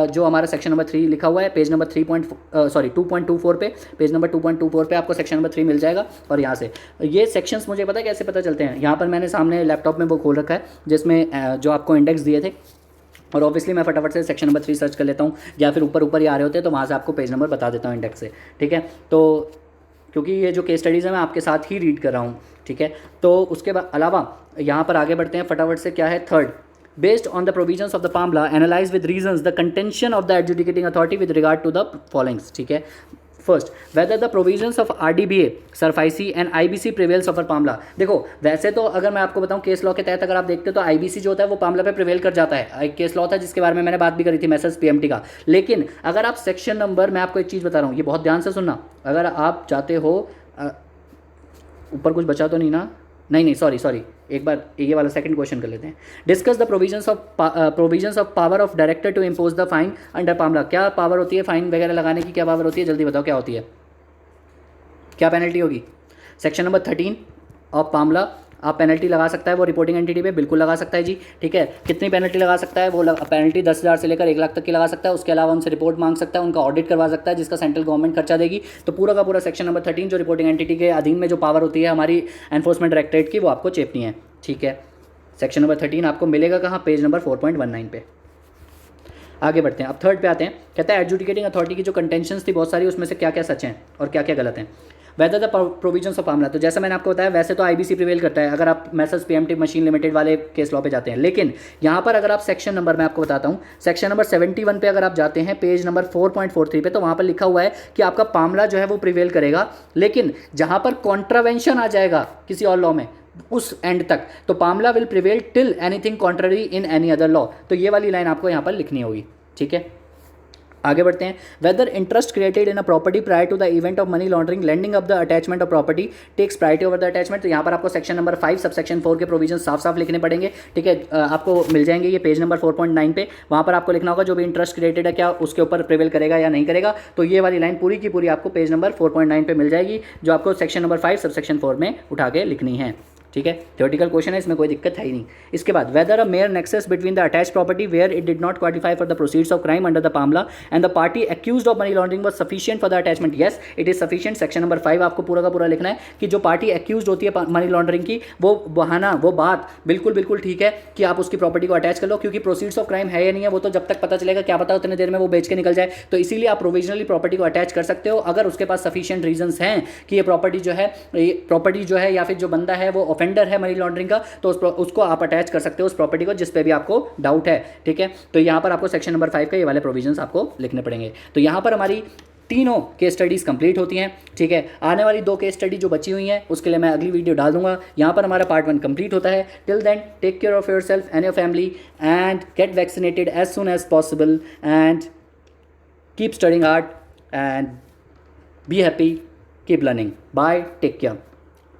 जो हमारा सेक्शन नंबर 3 लिखा हुआ है पेज नंबर 2.24 पे, पेज नंबर 2.24 पे आपको सेक्शन नंबर 3 मिल जाएगा। और यहाँ से ये सेक्शंस मुझे पता है कैसे पता चलते हैं। यहाँ पर मैंने सामने लैपटॉप में वो खोल रखा है जिसमें जो आपको इंडेक्स दिए थे, और ऑब्वियसली मैं फटाफट से सेक्शन नंबर 3 सर्च कर लेता हूँ, या फिर ऊपर ही आ रहे होते हैं तो वहाँ से आपको पेज नंबर बता देता हूँ इंडेक्स से, ठीक है। तो क्योंकि ये जो केस स्टडीज़ है मैं आपके साथ ही रीड कर रहा हूँ, ठीक है। तो उसके अलावा यहाँ पर आगे बढ़ते हैं फटाफट से। क्या है, third, based on the provisions of the PAMLA analyze with reasons the contention of the adjudicating authority with regard to the following, ठीक है। First, whether the provisions of RDBA, SURFICE and IBC prevails over PMLA. देखो वैसे तो अगर मैं आपको बताऊं केस लॉ के तहत अगर आप देखते हो तो IBC जो होता है वो पामला पे प्रिवेल कर जाता है। एक केस लॉ था जिसके बारे में मैंने बात भी करी थी मैसेज PMT का। लेकिन अगर आप सेक्शन नंबर, मैं आपको एक चीज़ बता रहा हूँ, ये बहुत ध्यान से सुनना, अगर आप चाहते हो ऊपर कुछ बचा तो नहीं ना, नहीं सॉरी, एक बार ये वाला सेकंड क्वेश्चन कर लेते हैं। Discuss the provisions of power of director to impose the fine under PMLA. क्या पावर होती है फाइन वगैरह लगाने की, क्या पावर होती है, जल्दी बताओ क्या होती है, क्या पेनल्टी होगी। सेक्शन नंबर 13 ऑफ पामला आप पेनल्टी लगा सकता है वो रिपोर्टिंग एंटिटी पे, बिल्कुल लगा सकता है जी, ठीक है। कितनी पेनल्टी लगा सकता है वो, पेनल्टी 10,000 से लेकर 1 लाख तक की लगा सकता है। उसके अलावा उनसे रिपोर्ट मांग सकता है, उनका ऑडिट करवा सकता है जिसका सेंट्रल गवर्नमेंट खर्चा देगी। तो पूरा का पूरा सेक्शन नंबर 13 जो रिपोर्टिंग एंटिटी के अधीन में जो पावर होती है हमारी एनफोर्समेंट डायरेक्टरेट की, वो आपको चेपनी है, ठीक है। सेक्शन नंबर 13 आपको मिलेगा कहाँ, पेज नंबर 4.19 पे। आगे बढ़ते हैं, अब थर्ड पे आते हैं। कहता है एडजुडिकेटिंग अथॉरिटी की जो कंटेंशंस थी बहुत सारी, उसमें से क्या क्या सच हैं और क्या क्या गलत हैं। वेदर द प्रोविजंस ऑफ पामला, तो जैसा मैंने आपको बताया वैसे तो आईबीसी प्रिवेल करता है अगर आप मैसेज पीएमटी मशीन लिमिटेड वाले केस लॉ पे जाते हैं, लेकिन यहाँ पर अगर आप सेक्शन नंबर, मैं आपको बताता हूँ, सेक्शन नंबर 71 पे अगर आप जाते हैं पेज नंबर 4.43 पे, तो वहाँ पर लिखा हुआ है कि आपका पामला जो है वो प्रिवेल करेगा, लेकिन जहाँ पर कॉन्ट्रावेंशन आ जाएगा किसी और लॉ में उस एंड तक, तो PMLA will prevail till anything contrary in any other law. तो ये वाली लाइन आपको यहाँ पर लिखनी होगी, ठीक है। आगे बढ़ते हैं। Whether interest created in a property prior to the event of money laundering landing of the attachment of property takes priority over the attachment, तो यहाँ पर आपको सेक्शन नंबर 5 सबसेक्शन 4 के प्रोविजन साफ साफ लिखने पड़ेंगे, ठीक है। आपको मिल जाएंगे ये पेज नंबर 4.9 पे, वहाँ पर आपको लिखना होगा जो भी इंटरेस्ट क्रिएटेड है क्या उसके ऊपर प्रिवेल करेगा या नहीं करेगा, तो ये वाली लाइन पूरी की पूरी आपको पेज नंबर 4.9 पे मिल जाएगी, जो आपको सेक्शन नंबर 5 सबसेक्शन 4 में उठा के लिखनी है, ठीक है। थ्योरेटिकल क्वेश्चन है, इसमें कोई दिक्कत है ही नहीं। इसके बाद whether a mere nexus between the attach property where it did not qualify for the proceeds of crime under the PMLA and the party accused of money laundering was sufficient for the attachment, yes it is sufficient. Section number 5 आपको पूरा का पूरा लिखना है कि जो पार्टी एक्यूज्ड होती है मनी लॉन्ड्रिंग की, वो बहाना, वो बात बिल्कुल बिल्कुल ठीक है कि आप उसकी प्रॉपर्टी को अटैच कर लो, क्योंकि प्रोसीड्स ऑफ क्राइम है या नहीं है वो तो जब तक पता चलेगा, क्या पता उतने देर में वो बेच के निकल जाए, तो इसीलिए आप प्रोविजनली प्रॉपर्टी को अटैच कर सकते हो अगर उसके पास सफिशिएंट रीजंस हैं कि ये प्रॉपर्टी जो है या फिर जो बंदा है वो ऑफेंडर है मनी लॉन्ड्रिंग का, तो उसको आप अटैच कर सकते हो उस प्रॉपर्टी को जिस पे भी आपको डाउट है, ठीक है। तो यहाँ पर आपको सेक्शन नंबर 5 के ये वाले प्रोविजंस आपको लिखने पड़ेंगे। तो यहाँ पर हमारी तीनों केस स्टडीज़ कंप्लीट होती हैं, ठीक है। आने वाली 2 केस स्टडी जो बची हुई हैं उसके लिए मैं अगली वीडियो डाल दूंगा। यहाँ पर हमारा पार्ट 1 कंप्लीट होता है। Till then take care of your self and your family and get vaccinated as soon as possible and keep studying hard and be happy, keep learning, bye, take care.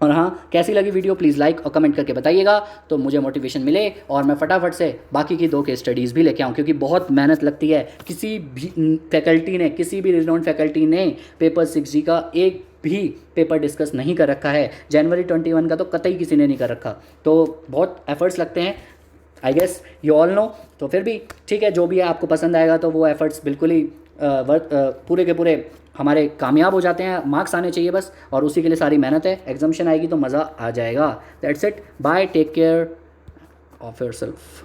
और हाँ, कैसी लगी वीडियो प्लीज़ लाइक और कमेंट करके बताइएगा तो मुझे मोटिवेशन मिले और मैं फटाफट से बाकी की 2 केस स्टडीज़ भी लेके आऊँ, क्योंकि बहुत मेहनत लगती है। किसी भी फैकल्टी ने, किसी भी रिनोन्ड फैकल्टी ने पेपर 6G का एक भी पेपर डिस्कस नहीं कर रखा है। जनवरी 21 का तो कतई किसी ने नहीं कर रखा, तो बहुत एफर्ट्स लगते हैं, I guess you all know. तो फिर भी ठीक है, जो भी है आपको पसंद आएगा तो वो एफर्ट्स बिल्कुल ही पूरे के पूरे हमारे कामयाब हो जाते हैं। मार्क्स आने चाहिए बस, और उसी के लिए सारी मेहनत है। एग्जामिनेशन आएगी तो मज़ा आ जाएगा। That's it, bye, take care of your self.